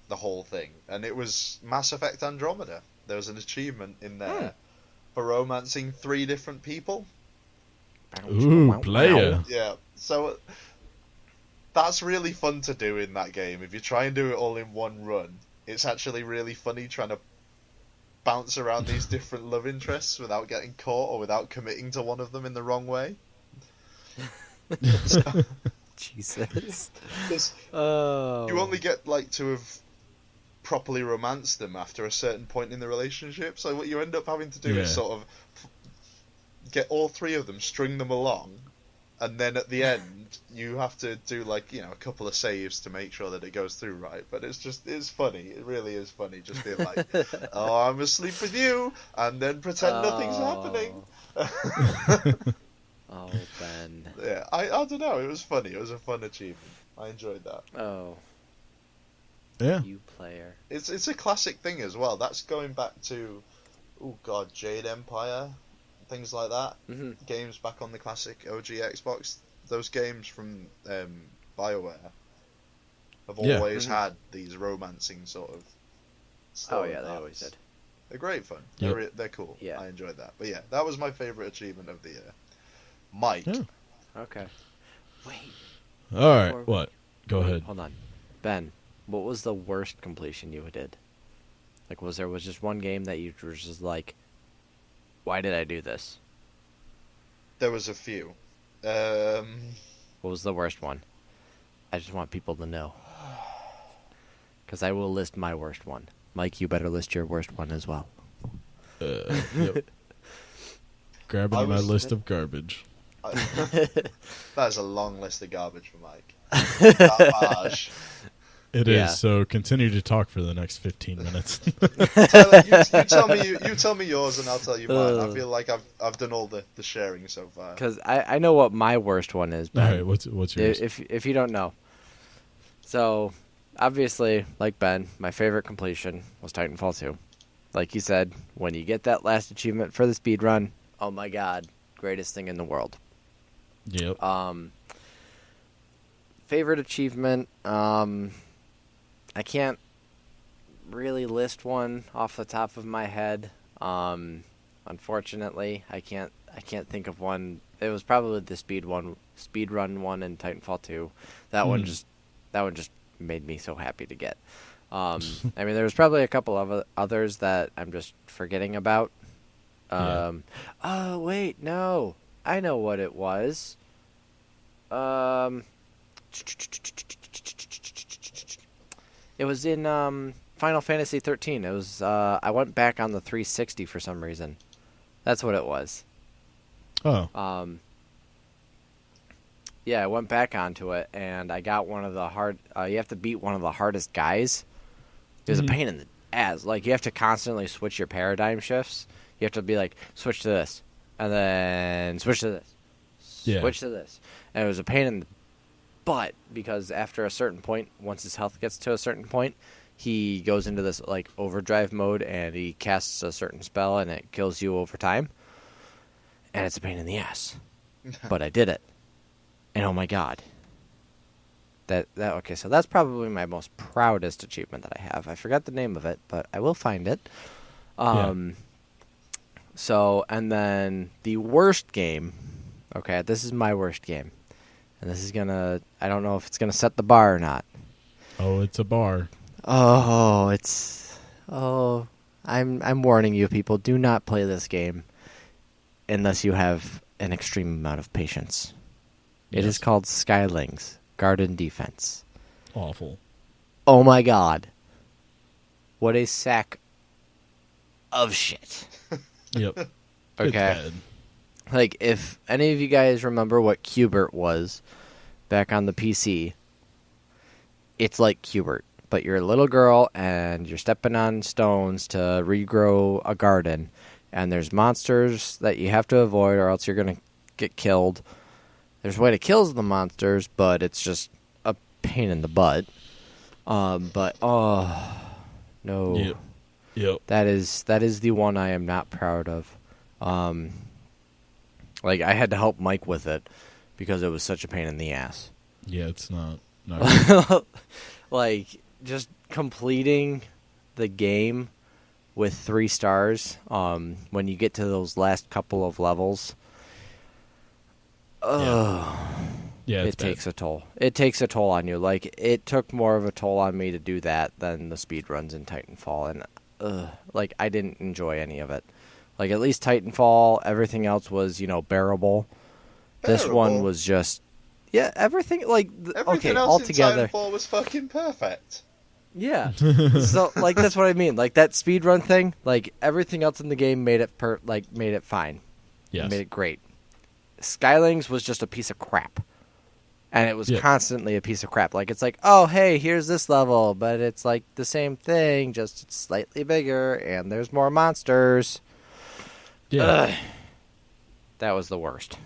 [SPEAKER 2] the whole thing. And it was Mass Effect Andromeda. There was an achievement in there for romancing 3 different people.
[SPEAKER 1] Ooh, player.
[SPEAKER 2] Yeah. So that's really fun to do in that game. If you try and do it all in one run, it's actually really funny trying to bounce around these different love interests without getting caught or without committing to one of them in the wrong way.
[SPEAKER 3] Jesus.
[SPEAKER 2] 'Cause
[SPEAKER 3] Oh.
[SPEAKER 2] you only get to have properly romanced them after a certain point in the relationship. So what you end up having to do is
[SPEAKER 1] Yeah.
[SPEAKER 2] sort of get all 3 of them, string them along, and then at the end you have to do a couple of saves to make sure that it goes through right. But it's funny. It really is funny. Just being like, oh, I'm asleep with you, and then pretend nothing's happening.
[SPEAKER 3] Oh, Ben.
[SPEAKER 2] Yeah, I don't know. It was funny. It was a fun achievement. I enjoyed that.
[SPEAKER 3] Oh,
[SPEAKER 1] Yeah.
[SPEAKER 3] you player.
[SPEAKER 2] It's a classic thing as well. That's going back to, Jade Empire, things like that.
[SPEAKER 3] Mm-hmm.
[SPEAKER 2] Games back on the classic OG Xbox. Those games from BioWare have
[SPEAKER 1] Yeah.
[SPEAKER 2] always
[SPEAKER 3] Mhm.
[SPEAKER 2] had these romancing sort of.
[SPEAKER 3] Oh yeah, they
[SPEAKER 2] story
[SPEAKER 3] always
[SPEAKER 2] arcs.
[SPEAKER 3] did.
[SPEAKER 2] They're great fun.
[SPEAKER 1] Yep.
[SPEAKER 2] They're cool.
[SPEAKER 3] Yeah.
[SPEAKER 2] I enjoyed that. But yeah, that was my favorite achievement of the year. Mike.
[SPEAKER 1] Yeah.
[SPEAKER 3] Okay. Wait.
[SPEAKER 1] All right.
[SPEAKER 3] Or-
[SPEAKER 1] What? Go
[SPEAKER 3] wait,
[SPEAKER 1] ahead.
[SPEAKER 3] Hold on, Ben. What was the worst completion you did? Was there just one game that you were just like, why did I do this?
[SPEAKER 2] There was a few.
[SPEAKER 3] What was the worst one? I just want people to know. Because I will list my worst one. Mike, you better list your worst one as well.
[SPEAKER 1] Yep. Grabbing
[SPEAKER 2] I
[SPEAKER 1] my
[SPEAKER 2] was-
[SPEAKER 1] list of garbage.
[SPEAKER 2] That is a long list of garbage for Mike. Garbage.
[SPEAKER 1] It is.
[SPEAKER 3] Yeah.
[SPEAKER 1] So continue to talk for the next 15 minutes.
[SPEAKER 2] Tyler, you tell me yours and I'll tell you mine. I
[SPEAKER 3] Ugh.
[SPEAKER 2] feel like I've done all the sharing so far.
[SPEAKER 3] Because I know what my worst one is,
[SPEAKER 1] All
[SPEAKER 3] Ben.
[SPEAKER 1] right. What's yours?
[SPEAKER 3] If you don't know. So, obviously, like Ben, my favorite completion was Titanfall 2. Like you said, when you get that last achievement for the speed run, oh my god, greatest thing in the world.
[SPEAKER 1] Yep.
[SPEAKER 3] Favorite achievement, I can't really list one off the top of my head. Unfortunately, I can't think of one. It was probably the speed run one in Titanfall 2. That one just made me so happy to get. I mean, there was probably a couple of others that I'm just forgetting about. Oh wait, no, I know what it was. It was in Final Fantasy 13. It was I went back on the 360 for some reason. That's what it was.
[SPEAKER 1] Oh.
[SPEAKER 3] Yeah, I went back onto it and I got one of the hard. You have to beat one of the hardest guys. It was a pain in the ass. Like, you have to constantly switch your paradigm shifts. You have to be like, switch to this, and then switch to this, switch to this. And it was a pain in the butt because after a certain point, once his health gets to a certain point, he goes into this like overdrive mode and he casts a certain spell and it kills you over time. And it's a pain in the ass. But I did it. And oh my god. Okay, so that's probably my most proudest achievement that I have. I forgot the name of it, but I will find it. So, and then the worst game. Okay, this is my worst game. And this is gonna, I don't know if it's gonna set the bar or not.
[SPEAKER 1] Oh, it's a bar.
[SPEAKER 3] I'm warning you people, do not play this game unless you have an extreme amount of patience. It is called Skylings Garden Defense.
[SPEAKER 1] Awful.
[SPEAKER 3] Oh my god. What a sack of shit.
[SPEAKER 1] Yep.
[SPEAKER 3] Okay.
[SPEAKER 1] It's bad.
[SPEAKER 3] Like, if any of you guys remember what Qbert was back on the PC, it's like Qbert, but you're a little girl and you're stepping on stones to regrow a garden, and there's monsters that you have to avoid or else you're going to get killed. There's a way to kill the monsters, but it's just a pain in the butt. No.
[SPEAKER 1] Yep.
[SPEAKER 3] That is the one I am not proud of. Like, I had to help Mike with it because it was such a pain in the ass.
[SPEAKER 1] Yeah, it's not good.
[SPEAKER 3] Like, just completing the game with 3 stars, when you get to those last couple of levels, it takes a toll. It takes a toll on you. Like, it took more of a toll on me to do that than the speedruns in Titanfall, and like, I didn't enjoy any of it. Like, at least Titanfall, everything else was, bearable. This one was just, everything, like,
[SPEAKER 2] everything else
[SPEAKER 3] altogether.
[SPEAKER 2] in Titanfall was fucking perfect.
[SPEAKER 3] Yeah. So, like, that's what I mean. Like, that speedrun thing, like, everything else in the game made it fine.
[SPEAKER 1] Yes.
[SPEAKER 3] Made it great. Skylings was just a piece of crap. And it was constantly a piece of crap. Like, it's like, oh, hey, here's this level, but it's like the same thing, just it's slightly bigger, and there's more monsters.
[SPEAKER 1] Yeah.
[SPEAKER 3] That was the worst.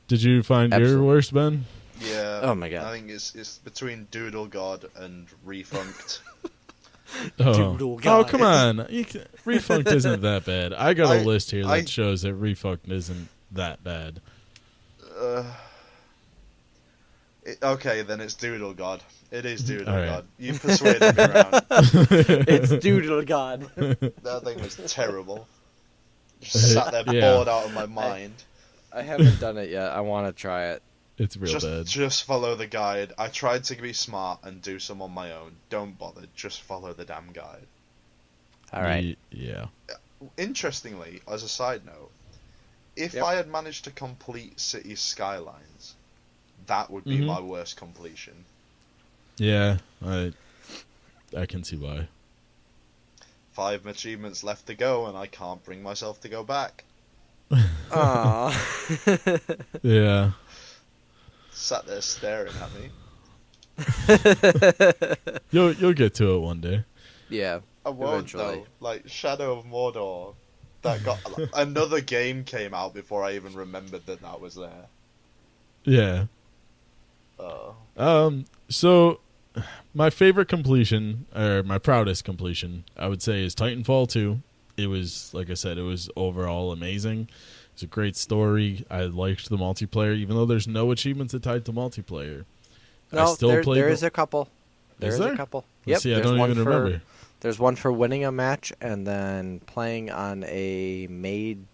[SPEAKER 1] Did you find your worst, Ben?
[SPEAKER 2] Yeah.
[SPEAKER 3] Oh my god.
[SPEAKER 2] I think it's between Doodle God and Refunked.
[SPEAKER 1] Oh, come on. Refunked isn't that bad. I got a list here that shows that Refunked isn't that bad.
[SPEAKER 2] Okay, then it's Doodle God. It is Doodle
[SPEAKER 1] right.
[SPEAKER 2] God. You persuaded me around.
[SPEAKER 3] It's Doodle God.
[SPEAKER 2] That thing was terrible. Just sat there bored out of my mind.
[SPEAKER 3] I haven't done it yet. I want to try it.
[SPEAKER 1] It's real bad.
[SPEAKER 2] Just follow the guide. I tried to be smart and do some on my own. Don't bother. Just follow the damn guide.
[SPEAKER 3] All right.
[SPEAKER 1] Yeah.
[SPEAKER 2] Interestingly, as a side note, if I had managed to complete Cities Skylines, that would be my worst completion.
[SPEAKER 1] Yeah, I can see why.
[SPEAKER 2] 5 achievements left to go, and I can't bring myself to go back.
[SPEAKER 3] Aww.
[SPEAKER 1] Yeah.
[SPEAKER 2] Sat there staring at me.
[SPEAKER 1] You'll get to it one day.
[SPEAKER 3] Yeah.
[SPEAKER 2] I won't
[SPEAKER 3] eventually.
[SPEAKER 2] though. Like Shadow of Mordor, that got another game came out before I even remembered that was there.
[SPEAKER 1] Yeah. So my favorite completion, or my proudest completion, I would say, is Titanfall 2. It was, like I said, it was overall amazing. It's a great story. I liked the multiplayer, even though there's no achievements tied to multiplayer.
[SPEAKER 3] No,
[SPEAKER 1] I still play.
[SPEAKER 3] There is a couple. There's a couple. Yep.
[SPEAKER 1] See, I don't even remember.
[SPEAKER 3] There's one for winning a match and then playing on a made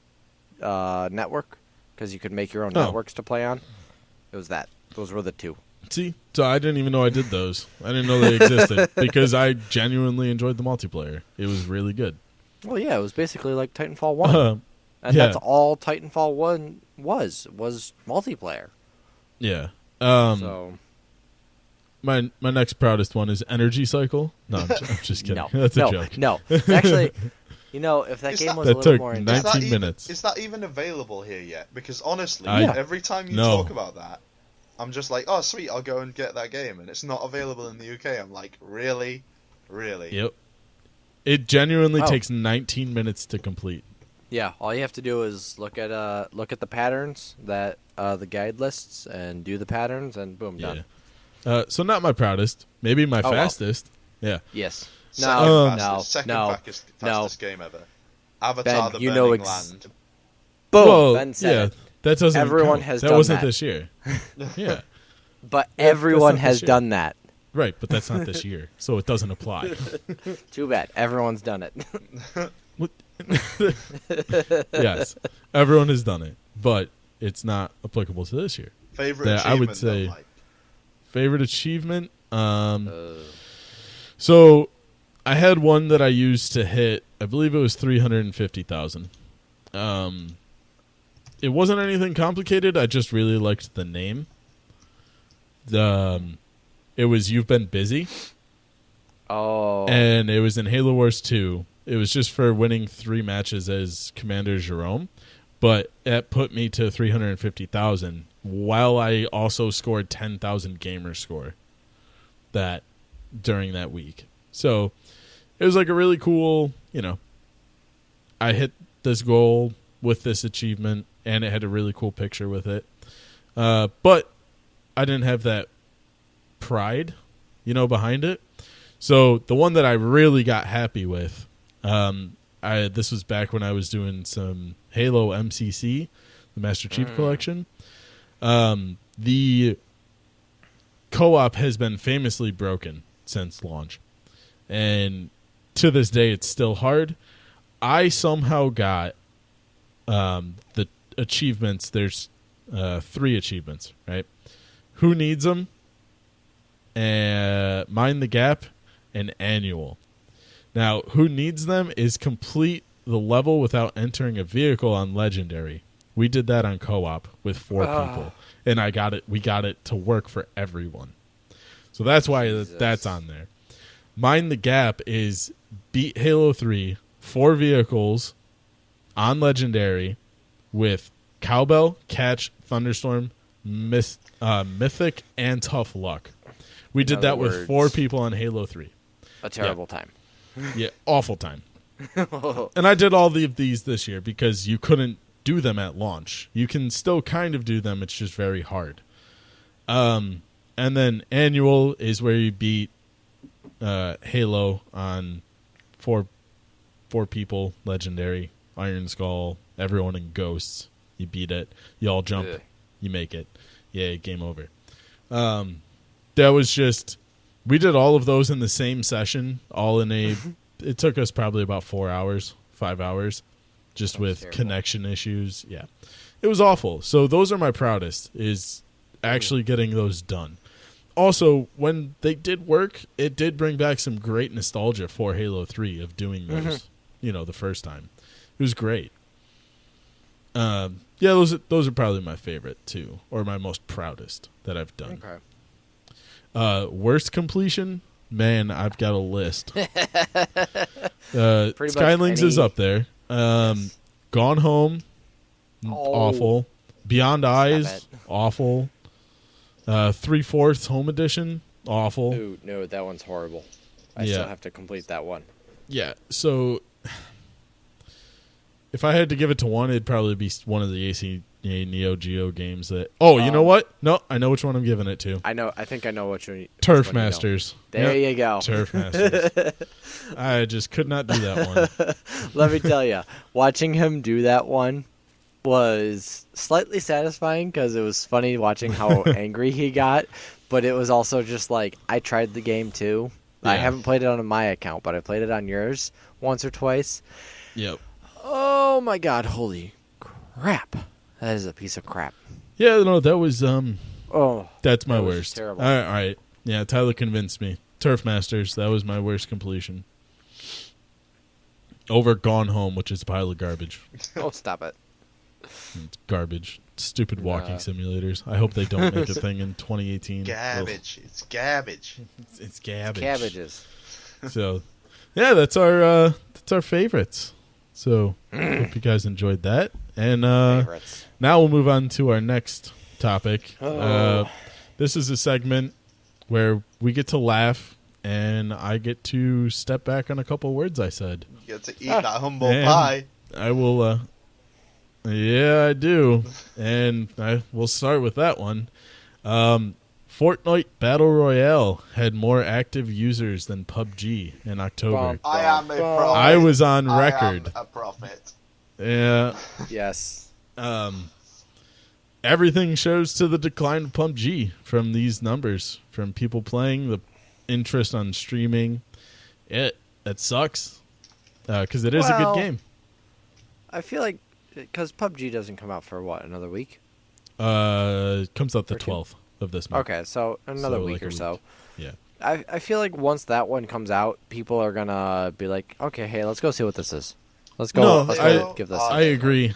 [SPEAKER 3] network, because you could make your own networks to play on. It was that. Those were the 2.
[SPEAKER 1] See, so I didn't even know I did those. I didn't know they existed because I genuinely enjoyed the multiplayer. It was really good.
[SPEAKER 3] Well, yeah, it was basically like Titanfall 1. And
[SPEAKER 1] Yeah.
[SPEAKER 3] that's all Titanfall 1 was multiplayer.
[SPEAKER 1] Yeah.
[SPEAKER 3] So
[SPEAKER 1] My next proudest one is Energy Cycle. No, I'm just kidding.
[SPEAKER 3] no,
[SPEAKER 1] That's a
[SPEAKER 3] no,
[SPEAKER 1] joke.
[SPEAKER 3] no. Actually, if that
[SPEAKER 2] Is
[SPEAKER 3] game
[SPEAKER 2] that-
[SPEAKER 3] was
[SPEAKER 1] That
[SPEAKER 3] a little
[SPEAKER 1] took
[SPEAKER 3] more
[SPEAKER 1] 19
[SPEAKER 3] intense.
[SPEAKER 1] minutes.
[SPEAKER 2] Is that even available here yet? Because honestly,
[SPEAKER 1] I-
[SPEAKER 2] every time you
[SPEAKER 1] No.
[SPEAKER 2] talk about that, I'm just like, oh sweet, I'll go and get that game, and it's not available in the UK. I'm like, really?
[SPEAKER 1] Yep. It genuinely
[SPEAKER 3] Oh.
[SPEAKER 1] takes 19 minutes to complete.
[SPEAKER 3] Yeah, all you have to do is look at the patterns that the guide lists and do the patterns, and boom, done.
[SPEAKER 1] Yeah. So not my proudest. Maybe my
[SPEAKER 3] well.
[SPEAKER 1] fastest. Yeah.
[SPEAKER 3] Yes.
[SPEAKER 2] Second
[SPEAKER 3] No,
[SPEAKER 2] fastest, second
[SPEAKER 3] no,
[SPEAKER 2] fastest game ever. Avatar:
[SPEAKER 3] Ben,
[SPEAKER 2] The
[SPEAKER 3] you
[SPEAKER 2] Burning
[SPEAKER 3] know
[SPEAKER 2] Land.
[SPEAKER 3] Boom.
[SPEAKER 1] Well,
[SPEAKER 3] Ben said
[SPEAKER 1] yeah.
[SPEAKER 3] it.
[SPEAKER 1] That doesn't
[SPEAKER 3] Everyone
[SPEAKER 1] count.
[SPEAKER 3] has
[SPEAKER 1] that
[SPEAKER 3] done
[SPEAKER 1] wasn't
[SPEAKER 3] that.
[SPEAKER 1] this year. Yeah.
[SPEAKER 3] But
[SPEAKER 1] that's
[SPEAKER 3] everyone
[SPEAKER 1] not
[SPEAKER 3] has
[SPEAKER 1] this year.
[SPEAKER 3] done that.
[SPEAKER 1] Right, but that's not this year, so it doesn't apply.
[SPEAKER 3] Too bad. Everyone's done it.
[SPEAKER 1] Yes, everyone has done it, but it's not applicable to this year.
[SPEAKER 2] Favorite
[SPEAKER 1] Yeah, I would
[SPEAKER 2] achievement,
[SPEAKER 1] say-
[SPEAKER 2] though, Mike?
[SPEAKER 1] Favorite achievement? So I had one that I used to hit, I believe it was 350,000. It wasn't anything complicated. I just really liked the name. It was You've Been Busy,
[SPEAKER 3] Oh.
[SPEAKER 1] and it was in Halo Wars 2. It was just for winning 3 matches as Commander Jerome, but it put me to 350,000 while I also scored 10,000 gamer score that during that week. So it was like a really cool, I hit this goal with this achievement, and it had a really cool picture with it. But I didn't have that pride, behind it. So the one that I really got happy with, this was back when I was doing some Halo MCC, the Master Chief Collection. The co-op has been famously broken since launch, and to this day it's still hard. I somehow got the achievements. There's 3 achievements, right? Who Needs Them, Mind the Gap, and Annual. Now, Who Needs Them is complete the level without entering a vehicle on Legendary. We did that on co-op with 4 people, and we got it to work for everyone. So that's why that's on there. Mind the Gap is beat Halo 3, 4 vehicles on Legendary with Cowbell, Catch, Thunderstorm, Mythic, and Tough Luck. We did
[SPEAKER 3] In
[SPEAKER 1] that
[SPEAKER 3] other
[SPEAKER 1] with
[SPEAKER 3] words-
[SPEAKER 1] 4 people on Halo 3.
[SPEAKER 3] A terrible time.
[SPEAKER 1] Yeah, awful time. And I did all of these this year because you couldn't do them at launch. You can still kind of do them, it's just very hard. And then Annual is where you beat Halo on 4 people, Legendary, Iron Skull, everyone in Ghosts. You beat it. You all jump.
[SPEAKER 3] Ugh.
[SPEAKER 1] You make it. Yeah, game over. That was just... We did all of those in the same session, all in a... It took us probably about 4 hours, 5 hours, just
[SPEAKER 3] Sounds
[SPEAKER 1] with
[SPEAKER 3] terrible.
[SPEAKER 1] connection issues. Yeah. It was awful. So those are my proudest, is actually getting those done. Also, when they did work, it did bring back some great nostalgia for Halo 3 of doing those, the first time. It was great. Yeah, those are probably my favorite, too, or my most proudest that I've done.
[SPEAKER 3] Okay.
[SPEAKER 1] Worst completion? Man, I've got a list.
[SPEAKER 3] Pretty much
[SPEAKER 1] Skylings is
[SPEAKER 3] any-
[SPEAKER 1] up there.
[SPEAKER 3] Yes.
[SPEAKER 1] Gone Home,
[SPEAKER 3] Oh.
[SPEAKER 1] awful. Beyond Eyes,
[SPEAKER 3] it.
[SPEAKER 1] awful. 3/4 Home Edition, awful.
[SPEAKER 3] Ooh, no, that one's horrible. I
[SPEAKER 1] Yeah.
[SPEAKER 3] still have to complete that one.
[SPEAKER 1] Yeah, so if I had to give it to one, it'd probably be one of the ACA Neo Geo games that... Oh, you know what? No, I know which one I'm giving it to.
[SPEAKER 3] I think I know which one.
[SPEAKER 1] Turf
[SPEAKER 3] which one you know.
[SPEAKER 1] Masters.
[SPEAKER 3] There
[SPEAKER 1] Yep,
[SPEAKER 3] you go.
[SPEAKER 1] Turf Masters. I just could not do that one.
[SPEAKER 3] Let me tell you, watching him do that one was slightly satisfying because it was funny watching how angry he got, but it was also just like, I tried the game too. I
[SPEAKER 1] Yeah.
[SPEAKER 3] haven't played it on my account, but I played it on yours once or twice.
[SPEAKER 1] Yep.
[SPEAKER 3] Oh my god, holy crap. That is a piece of crap.
[SPEAKER 1] Yeah, no, that was...
[SPEAKER 3] Oh,
[SPEAKER 1] That's my
[SPEAKER 3] That was
[SPEAKER 1] worst.
[SPEAKER 3] terrible.
[SPEAKER 1] All right. Yeah, Tyler convinced me. Turf Masters, that was my worst completion. over Gone Home, which is a pile of garbage.
[SPEAKER 3] Oh, stop it.
[SPEAKER 1] It's garbage. Stupid walking
[SPEAKER 3] Nah.
[SPEAKER 1] simulators. I hope they don't make a thing in 2018.
[SPEAKER 2] Garbage. It's garbage.
[SPEAKER 1] It's garbage.
[SPEAKER 3] Cabbages.
[SPEAKER 1] So, yeah, that's our favorites. So, hope you guys enjoyed that. And
[SPEAKER 3] Favorites.
[SPEAKER 1] now we'll move on to our next topic.
[SPEAKER 3] Oh.
[SPEAKER 1] This is a segment where we get to laugh, and I get to step back on a couple words I said.
[SPEAKER 2] You get to eat that humble
[SPEAKER 1] And
[SPEAKER 2] pie.
[SPEAKER 1] I will. Yeah, I do, and we'll start with that one. Fortnite Battle Royale had more active users than PUBG in October.
[SPEAKER 3] Bum.
[SPEAKER 2] I am a prophet.
[SPEAKER 1] I was on
[SPEAKER 2] I
[SPEAKER 1] record.
[SPEAKER 2] am a prophet.
[SPEAKER 1] Yeah.
[SPEAKER 3] Yes.
[SPEAKER 1] Everything shows to the decline of PUBG from these numbers, from people playing, the interest on streaming. It sucks because it is a good
[SPEAKER 3] Well,
[SPEAKER 1] game.
[SPEAKER 3] I feel like because PUBG doesn't come out for what, another week?
[SPEAKER 1] It comes out the
[SPEAKER 3] Or two.
[SPEAKER 1] 12th of this month.
[SPEAKER 3] Okay, so another
[SPEAKER 1] So,
[SPEAKER 3] week
[SPEAKER 1] like a
[SPEAKER 3] or
[SPEAKER 1] week.
[SPEAKER 3] so.
[SPEAKER 1] Yeah.
[SPEAKER 3] I feel like once that one comes out, people are gonna be like, okay, hey, let's go see what this is. Let's go.
[SPEAKER 1] No,
[SPEAKER 3] let's
[SPEAKER 2] I-
[SPEAKER 3] go give this.
[SPEAKER 1] I agree.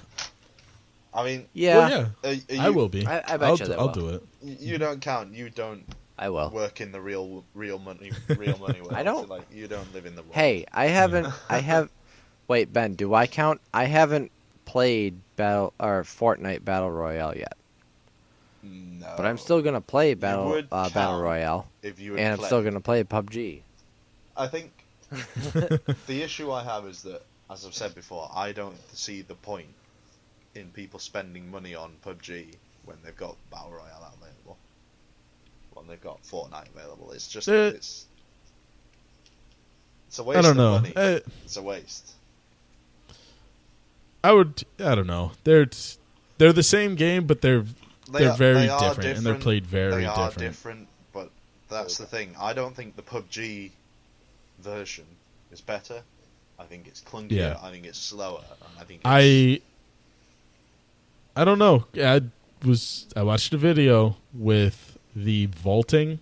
[SPEAKER 2] I mean,
[SPEAKER 3] yeah,
[SPEAKER 1] Well, yeah, I will be.
[SPEAKER 3] I bet
[SPEAKER 1] I'll,
[SPEAKER 3] you they
[SPEAKER 1] I'll
[SPEAKER 3] will.
[SPEAKER 1] do it.
[SPEAKER 2] you don't count. You don't
[SPEAKER 3] I will.
[SPEAKER 2] work in the real money world.
[SPEAKER 3] I don't-
[SPEAKER 2] Like, you don't live in the world.
[SPEAKER 3] Hey, I haven't. I have. Wait, Ben, do I count? I haven't played Fortnite Battle Royale yet,
[SPEAKER 2] No.
[SPEAKER 3] but I'm still gonna play Battle
[SPEAKER 2] would
[SPEAKER 3] Battle
[SPEAKER 2] count
[SPEAKER 3] Royale,
[SPEAKER 2] If you would
[SPEAKER 3] and I'm
[SPEAKER 2] play.
[SPEAKER 3] still gonna play PUBG.
[SPEAKER 2] I think the issue I have is that, as I've said before, I don't see the point in people spending money on PUBG when they've got Battle Royale available. When they've got Fortnite available. It's just it's a waste
[SPEAKER 1] I don't
[SPEAKER 2] of
[SPEAKER 1] know.
[SPEAKER 2] money. It's a waste.
[SPEAKER 1] I don't know. They're the same game, but they're very
[SPEAKER 2] are
[SPEAKER 1] different, and they're played very
[SPEAKER 2] they are
[SPEAKER 1] different.
[SPEAKER 2] different, but that's the thing. I don't think the PUBG version is better. I think it's clunkier.
[SPEAKER 1] Yeah.
[SPEAKER 2] I think it's slower. And I think it's,
[SPEAKER 1] I don't know. I watched a video with the vaulting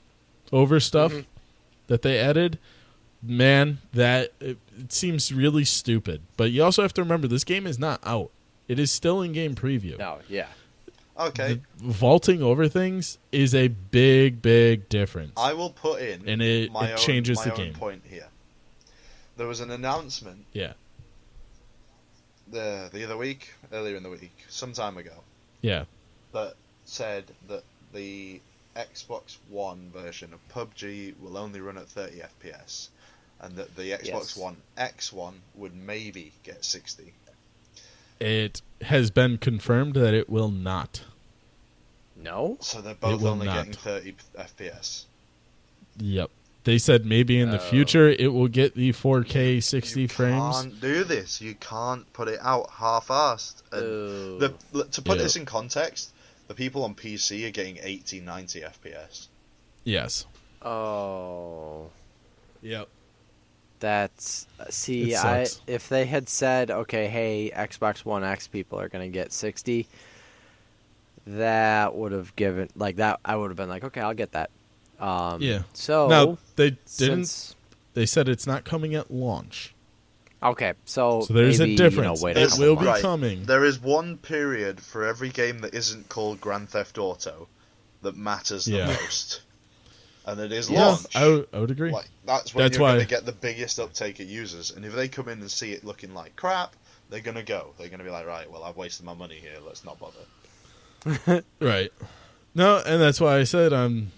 [SPEAKER 1] over stuff that they added. Man, it seems really stupid. But you also have to remember, this game is not out. It is still in game preview.
[SPEAKER 3] No, yeah.
[SPEAKER 2] okay.
[SPEAKER 1] The vaulting over things is a big, big difference.
[SPEAKER 2] I will put in
[SPEAKER 1] And it
[SPEAKER 2] my
[SPEAKER 1] changes
[SPEAKER 2] own,
[SPEAKER 1] the
[SPEAKER 2] my own
[SPEAKER 1] game.
[SPEAKER 2] point here. There was an announcement
[SPEAKER 1] Yeah.
[SPEAKER 2] the other week, earlier in the week, some time ago,
[SPEAKER 1] Yeah.
[SPEAKER 2] that said that the Xbox One version of PUBG will only run at 30 FPS, and that the Xbox
[SPEAKER 3] Yes.
[SPEAKER 2] One X1 would maybe get 60.
[SPEAKER 1] It has been confirmed that it will not.
[SPEAKER 3] No.
[SPEAKER 2] So they're both
[SPEAKER 1] will
[SPEAKER 2] only
[SPEAKER 1] not.
[SPEAKER 2] getting 30 FPS.
[SPEAKER 1] Yep. They said maybe in the
[SPEAKER 3] Oh.
[SPEAKER 1] future it will get the 4K 60
[SPEAKER 2] You
[SPEAKER 1] frames.
[SPEAKER 2] can't do this. You can't put it out half-assed. And
[SPEAKER 3] Ooh.
[SPEAKER 2] to put
[SPEAKER 1] Yeah.
[SPEAKER 2] this in context, the people on PC are getting 80, 90 FPS.
[SPEAKER 1] Yes.
[SPEAKER 3] Oh.
[SPEAKER 1] Yep.
[SPEAKER 3] That's see,
[SPEAKER 1] It
[SPEAKER 3] I
[SPEAKER 1] sucks.
[SPEAKER 3] if they had said, okay, hey, Xbox One X people are gonna get 60, that would have given like that. I would have been like, okay, I'll get that.
[SPEAKER 1] Yeah.
[SPEAKER 3] So
[SPEAKER 1] Now they didn't.
[SPEAKER 3] since
[SPEAKER 1] They said it's not coming at launch.
[SPEAKER 3] okay, so
[SPEAKER 1] So there's
[SPEAKER 3] maybe,
[SPEAKER 1] a difference.
[SPEAKER 3] wait a
[SPEAKER 1] It
[SPEAKER 3] couple
[SPEAKER 1] will be
[SPEAKER 3] months.
[SPEAKER 1] coming.
[SPEAKER 2] There is one period for every game that isn't called Grand Theft Auto that matters the
[SPEAKER 1] Yeah.
[SPEAKER 2] most, and it is
[SPEAKER 1] Yeah,
[SPEAKER 2] launch.
[SPEAKER 1] I would agree.
[SPEAKER 2] Like, that's when
[SPEAKER 1] That's
[SPEAKER 2] you're
[SPEAKER 1] why-
[SPEAKER 2] going to get the biggest uptake of users. And if they come in and see it looking like crap, they're going to go. They're going to be like, right, well, I've wasted my money here. Let's not bother.
[SPEAKER 1] Right. No, and that's why I said I'm,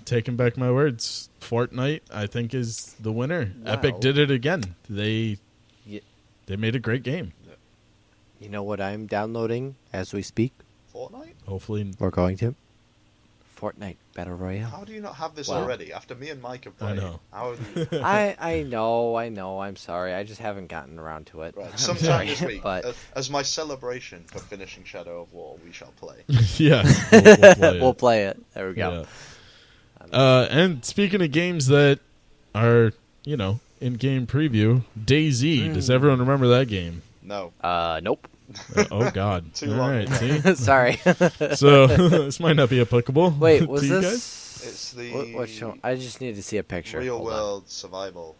[SPEAKER 1] taking back my words. Fortnite, I think, is the winner. Epic
[SPEAKER 3] Wow.
[SPEAKER 1] did it again. They
[SPEAKER 3] Ye-
[SPEAKER 1] made a great game.
[SPEAKER 3] You know what I'm downloading as we speak?
[SPEAKER 2] Fortnite?
[SPEAKER 1] Hopefully,
[SPEAKER 3] We're going to Fortnite Battle Royale.
[SPEAKER 2] How do you not have this
[SPEAKER 3] Wow.
[SPEAKER 2] already? After me and Mike have
[SPEAKER 1] I
[SPEAKER 2] played.
[SPEAKER 1] know.
[SPEAKER 2] How have you...
[SPEAKER 3] I know. I'm sorry. I just haven't gotten around to it.
[SPEAKER 2] Right,
[SPEAKER 3] I'm
[SPEAKER 2] sometime
[SPEAKER 3] sorry,
[SPEAKER 2] this week,
[SPEAKER 3] but
[SPEAKER 2] as my celebration for finishing Shadow of War, we shall play.
[SPEAKER 1] yeah, we'll play it.
[SPEAKER 3] we'll play it. There we go.
[SPEAKER 1] Yeah. And speaking of games that are, in-game preview, DayZ. Does everyone remember that game?
[SPEAKER 2] No.
[SPEAKER 3] Nope.
[SPEAKER 1] Oh, God.
[SPEAKER 2] Too
[SPEAKER 1] All
[SPEAKER 2] long.
[SPEAKER 1] right, see?
[SPEAKER 3] Sorry.
[SPEAKER 1] So, this might not be applicable
[SPEAKER 3] Wait, was
[SPEAKER 1] to you guys.
[SPEAKER 3] this?
[SPEAKER 2] It's the
[SPEAKER 3] What show? I just need to see a picture.
[SPEAKER 2] real
[SPEAKER 3] Hold on.
[SPEAKER 2] world survival.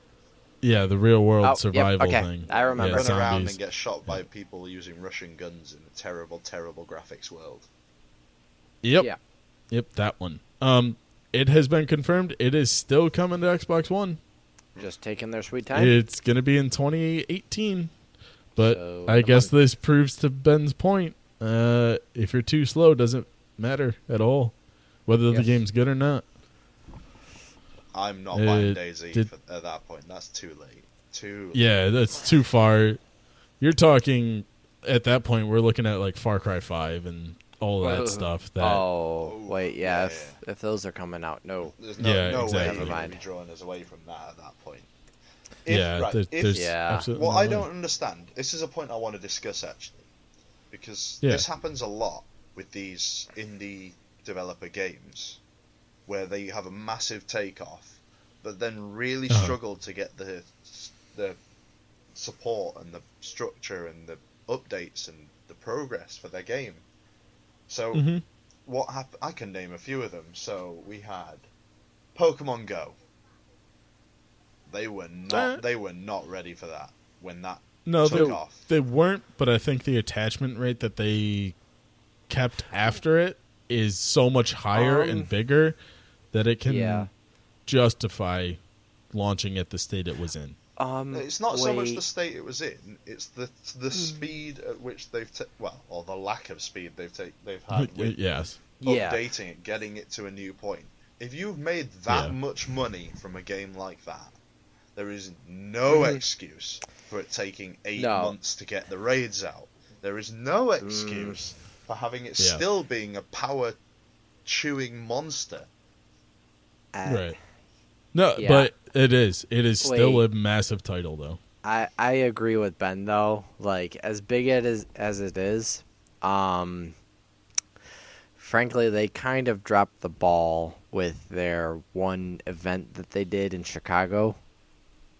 [SPEAKER 1] the real world
[SPEAKER 3] Oh, yep,
[SPEAKER 1] survival
[SPEAKER 3] okay.
[SPEAKER 1] thing.
[SPEAKER 3] I remember.
[SPEAKER 2] Run around
[SPEAKER 1] zombies.
[SPEAKER 2] and get shot by people using Russian guns in a terrible, terrible graphics world.
[SPEAKER 1] Yep.
[SPEAKER 3] Yeah.
[SPEAKER 1] Yep, that one. It has been confirmed it is still coming to Xbox One.
[SPEAKER 3] Just taking their sweet time.
[SPEAKER 1] It's going to be in 2018. But
[SPEAKER 3] So,
[SPEAKER 1] I guess
[SPEAKER 3] come on.
[SPEAKER 1] this proves to Ben's point. If you're too slow, doesn't matter at all whether the
[SPEAKER 3] Yes.
[SPEAKER 1] game's good or not.
[SPEAKER 2] I'm not buying
[SPEAKER 1] It
[SPEAKER 2] Daisy
[SPEAKER 1] did-
[SPEAKER 2] at that point. That's too late.
[SPEAKER 1] Yeah, that's too far. You're talking at that point. We're looking at like Far Cry 5 and all
[SPEAKER 3] Whoa.
[SPEAKER 1] that stuff. That
[SPEAKER 3] Oh, wait, yeah.
[SPEAKER 2] yeah,
[SPEAKER 3] If those are coming out, no.
[SPEAKER 2] There's no,
[SPEAKER 1] Yeah,
[SPEAKER 2] no
[SPEAKER 1] exactly.
[SPEAKER 2] way
[SPEAKER 3] Never
[SPEAKER 2] you're going to
[SPEAKER 3] mind.
[SPEAKER 2] be drawing us away from that at that point.
[SPEAKER 1] there's
[SPEAKER 3] Yeah.
[SPEAKER 1] absolutely
[SPEAKER 2] What
[SPEAKER 1] no
[SPEAKER 2] I
[SPEAKER 1] way.
[SPEAKER 2] don't understand, this is a point I want to discuss actually, because
[SPEAKER 1] Yeah.
[SPEAKER 2] this happens a lot with these indie developer games, where they have a massive takeoff, but then really
[SPEAKER 1] Uh-huh.
[SPEAKER 2] struggle to get the support and the structure and the updates and the progress for their game. So
[SPEAKER 1] Mhm.
[SPEAKER 2] what happened? I can name a few of them. So we had Pokemon Go. They were not ready for that when that
[SPEAKER 1] No,
[SPEAKER 2] took off.
[SPEAKER 1] they weren't. But I think the attachment rate that they kept after it is so much higher and bigger that it can
[SPEAKER 3] Yeah.
[SPEAKER 1] justify launching at the state it was in.
[SPEAKER 2] It's not so much
[SPEAKER 3] wait.
[SPEAKER 2] the state it was in; it's the speed at which they've or the lack of speed they've had with
[SPEAKER 1] Yes.
[SPEAKER 3] Yeah.
[SPEAKER 2] updating it, getting it to a new point. If you've made that
[SPEAKER 1] Yeah.
[SPEAKER 2] much money from a game like that, there is no excuse for it taking 8
[SPEAKER 3] No.
[SPEAKER 2] months to get the raids out. There is no excuse for having it
[SPEAKER 1] Yeah.
[SPEAKER 2] still being a power chewing monster.
[SPEAKER 1] Right. No,
[SPEAKER 3] Yeah.
[SPEAKER 1] but it is. It is still
[SPEAKER 3] Wait.
[SPEAKER 1] a massive title, though.
[SPEAKER 3] I agree with Ben though. Like as big as it is, frankly, they kind of dropped the ball with their one event that they did in Chicago.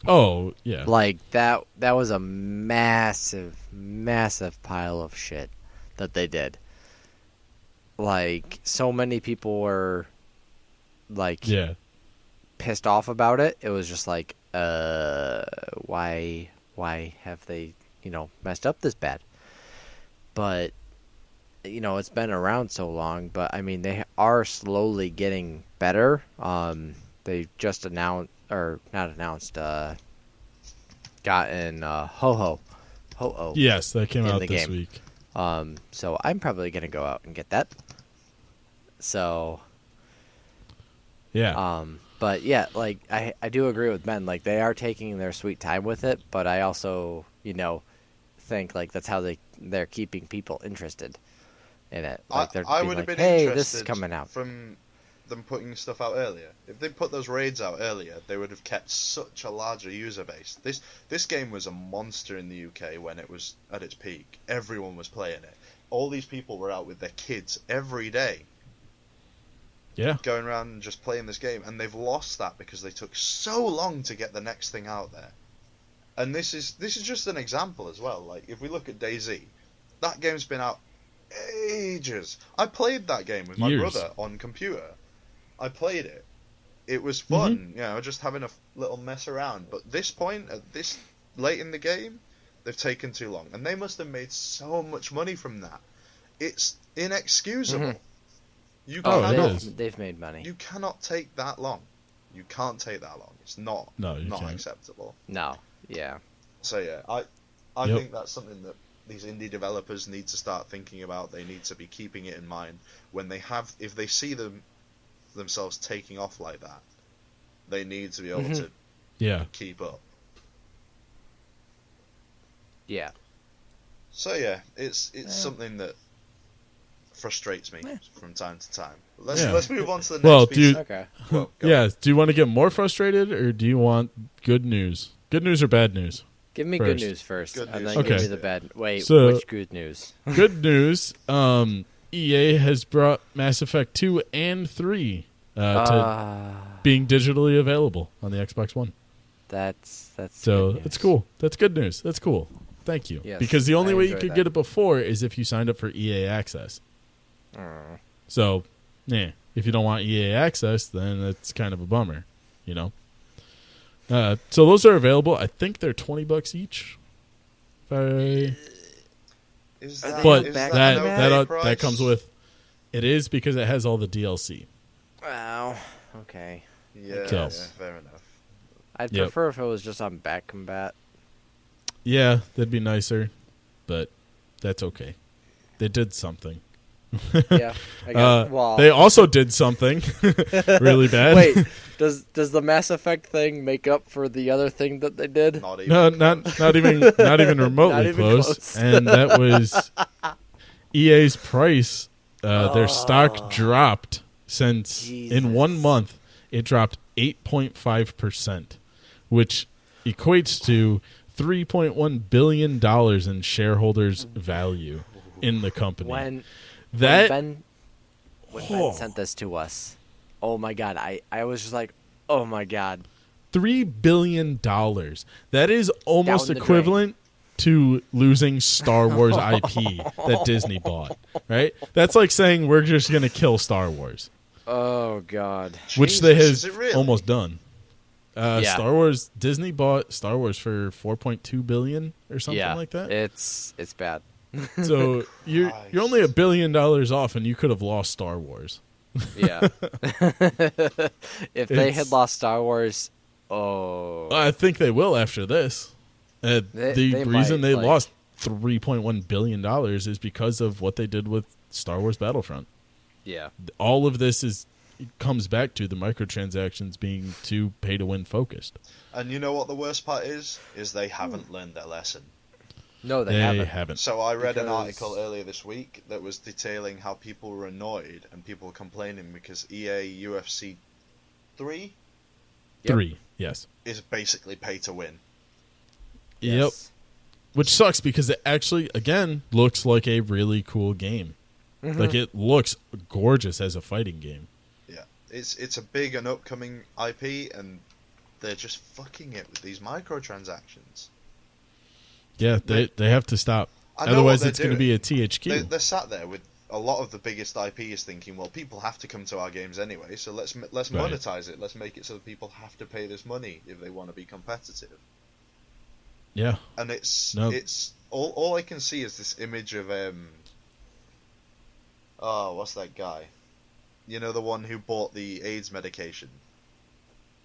[SPEAKER 1] Oh, yeah.
[SPEAKER 3] Like that was a massive pile of shit that they did. Like so many people were like
[SPEAKER 1] Yeah.
[SPEAKER 3] pissed off about it. It was just like why have they, messed up this bad? But it's been around so long, but I mean they are slowly getting better. They just gotten Ho-Oh.
[SPEAKER 1] Yes, that came
[SPEAKER 3] In
[SPEAKER 1] out
[SPEAKER 3] the
[SPEAKER 1] this
[SPEAKER 3] game.
[SPEAKER 1] week.
[SPEAKER 3] So I'm probably gonna go out and get that. So
[SPEAKER 1] Yeah.
[SPEAKER 3] but yeah, like I do agree with Ben. Like they are taking their sweet time with it, but I also, think like that's how they're keeping people interested in it. Like they're
[SPEAKER 2] I
[SPEAKER 3] being
[SPEAKER 2] would have
[SPEAKER 3] like,
[SPEAKER 2] been
[SPEAKER 3] hey,
[SPEAKER 2] interested
[SPEAKER 3] this is coming out.
[SPEAKER 2] from them putting stuff out earlier. If they put those raids out earlier, they would have kept such a larger user base. This game was a monster in the UK when it was at its peak. Everyone was playing it. All these people were out with their kids every day,
[SPEAKER 1] Yeah.
[SPEAKER 2] going around and just playing this game, and they've lost that because they took so long to get the next thing out there. And this is just an example as well. Like if we look at DayZ, that game's been out ages. I played that game with my
[SPEAKER 1] Years.
[SPEAKER 2] brother on computer. I played it. It was fun, just having a little mess around. But this point, at this late in the game, they've taken too long, and they must have made so much money from that. It's inexcusable. You
[SPEAKER 1] Oh, it
[SPEAKER 2] cannot,
[SPEAKER 1] is.
[SPEAKER 3] They've made money.
[SPEAKER 2] you cannot take that long. You can't take that long. It's not
[SPEAKER 1] No, you
[SPEAKER 2] not
[SPEAKER 1] can't.
[SPEAKER 2] acceptable.
[SPEAKER 3] No. Yeah.
[SPEAKER 2] So yeah, I
[SPEAKER 1] Yep.
[SPEAKER 2] think that's something that these indie developers need to start thinking about. They need to be keeping it in mind when if they see themselves taking off like that, they need to be able to
[SPEAKER 1] Yeah.
[SPEAKER 2] keep up.
[SPEAKER 3] Yeah.
[SPEAKER 2] So yeah, it's something that frustrates me from time to time. Let's move on to the next
[SPEAKER 1] Well,
[SPEAKER 2] piece.
[SPEAKER 1] dude-
[SPEAKER 3] Okay.
[SPEAKER 2] Well, go.
[SPEAKER 1] Yeah. Do you want to get more frustrated, or do you want good news? Good news or bad news?
[SPEAKER 3] Give me
[SPEAKER 1] First.
[SPEAKER 3] good news first,
[SPEAKER 2] Good
[SPEAKER 3] and
[SPEAKER 2] news
[SPEAKER 3] then give
[SPEAKER 1] Okay.
[SPEAKER 3] me the bad. Wait,
[SPEAKER 1] So-
[SPEAKER 3] which good news?
[SPEAKER 1] Good news. EA has brought Mass Effect 2 and 3 to being digitally available on the Xbox One.
[SPEAKER 3] That's
[SPEAKER 1] So
[SPEAKER 3] good news.
[SPEAKER 1] it's cool. That's good news. That's cool. Thank you.
[SPEAKER 3] Yes,
[SPEAKER 1] Because the only
[SPEAKER 3] I
[SPEAKER 1] way you
[SPEAKER 3] enjoyed
[SPEAKER 1] could
[SPEAKER 3] that.
[SPEAKER 1] get it before is if you signed up for EA Access. So, yeah, if you don't want EA Access, then it's kind of a bummer, So those are available. I think they're $20 each.
[SPEAKER 2] Is
[SPEAKER 3] Are
[SPEAKER 2] that,
[SPEAKER 3] they
[SPEAKER 1] But
[SPEAKER 2] is
[SPEAKER 3] back
[SPEAKER 2] that,
[SPEAKER 3] to
[SPEAKER 2] an
[SPEAKER 3] back?
[SPEAKER 2] okay
[SPEAKER 1] that
[SPEAKER 2] price?
[SPEAKER 1] comes with. It is because it has all the DLC.
[SPEAKER 3] Wow. Okay.
[SPEAKER 2] Yeah,
[SPEAKER 1] So-
[SPEAKER 2] yeah, fair enough.
[SPEAKER 3] I'd
[SPEAKER 1] Yep.
[SPEAKER 3] prefer if it was just on Back Combat.
[SPEAKER 1] Yeah, that'd be nicer, but that's okay. They did something.
[SPEAKER 3] Yeah. I guess. Well,
[SPEAKER 1] They also did something really bad.
[SPEAKER 3] wait. Does the Mass Effect thing make up for the other thing that they did?
[SPEAKER 2] Not even
[SPEAKER 1] No,
[SPEAKER 2] close.
[SPEAKER 1] not even remotely
[SPEAKER 3] Not even
[SPEAKER 1] close.
[SPEAKER 3] close.
[SPEAKER 1] And that was EA's price. Their stock dropped since in 1
[SPEAKER 3] Jesus.
[SPEAKER 1] month it dropped 8.5%, which equates to $3.1 billion in shareholders' value in the company.
[SPEAKER 3] When
[SPEAKER 1] that
[SPEAKER 3] Ben sent this to us, oh my god, I was just like, oh my god.
[SPEAKER 1] $3 billion. That is almost
[SPEAKER 3] Down the
[SPEAKER 1] equivalent to losing Star Wars IP that Disney bought, right? That's like saying we're just going to kill Star Wars,
[SPEAKER 3] Oh god.
[SPEAKER 1] which they
[SPEAKER 2] Jesus, is
[SPEAKER 1] have
[SPEAKER 2] it really?
[SPEAKER 1] almost done.
[SPEAKER 3] Yeah.
[SPEAKER 1] Star Wars, Disney bought Star Wars for $4.2 billion or something
[SPEAKER 3] Yeah,
[SPEAKER 1] like that.
[SPEAKER 3] It's bad.
[SPEAKER 1] So you're only $1 billion off, and you could have lost Star Wars.
[SPEAKER 3] Yeah. If they had
[SPEAKER 1] It's-
[SPEAKER 3] lost Star Wars, oh.
[SPEAKER 1] I think they will after this. The
[SPEAKER 3] They
[SPEAKER 1] reason
[SPEAKER 3] might,
[SPEAKER 1] they
[SPEAKER 3] like-
[SPEAKER 1] lost $3.1 billion is because of what they did with Star Wars Battlefront.
[SPEAKER 3] Yeah.
[SPEAKER 1] All of this comes back to the microtransactions being too pay-to-win focused.
[SPEAKER 2] And you know what the worst part is? Is they haven't learned their lesson.
[SPEAKER 3] No, they,
[SPEAKER 1] They
[SPEAKER 3] haven't.
[SPEAKER 1] haven't.
[SPEAKER 2] So I read an
[SPEAKER 3] Because-
[SPEAKER 2] article earlier this week that was detailing how people were annoyed and people were complaining because EA UFC 3
[SPEAKER 3] Yep.
[SPEAKER 1] 3, yes.
[SPEAKER 2] is basically pay to win.
[SPEAKER 1] Yep.
[SPEAKER 3] Yes.
[SPEAKER 1] Which sucks because it actually, again, looks like a really cool game.
[SPEAKER 3] Mhm.
[SPEAKER 1] Like, it looks gorgeous as a fighting game.
[SPEAKER 2] Yeah, it's a big and upcoming IP, and they're just fucking it with these microtransactions.
[SPEAKER 1] Yeah, they have to stop.
[SPEAKER 2] I know
[SPEAKER 1] Otherwise,
[SPEAKER 2] what
[SPEAKER 1] it's
[SPEAKER 2] they're
[SPEAKER 1] going to be a
[SPEAKER 2] doing.
[SPEAKER 1] THQ.
[SPEAKER 2] They're sat there with a lot of the biggest IPs thinking, well, people have to come to our games anyway, so let's
[SPEAKER 1] Right.
[SPEAKER 2] monetize it. Let's make it so that people have to pay this money if they want to be competitive.
[SPEAKER 1] Yeah.
[SPEAKER 2] And it's
[SPEAKER 1] No.
[SPEAKER 2] all I can see is this image of what's that guy? You know, the one who bought the AIDS medication.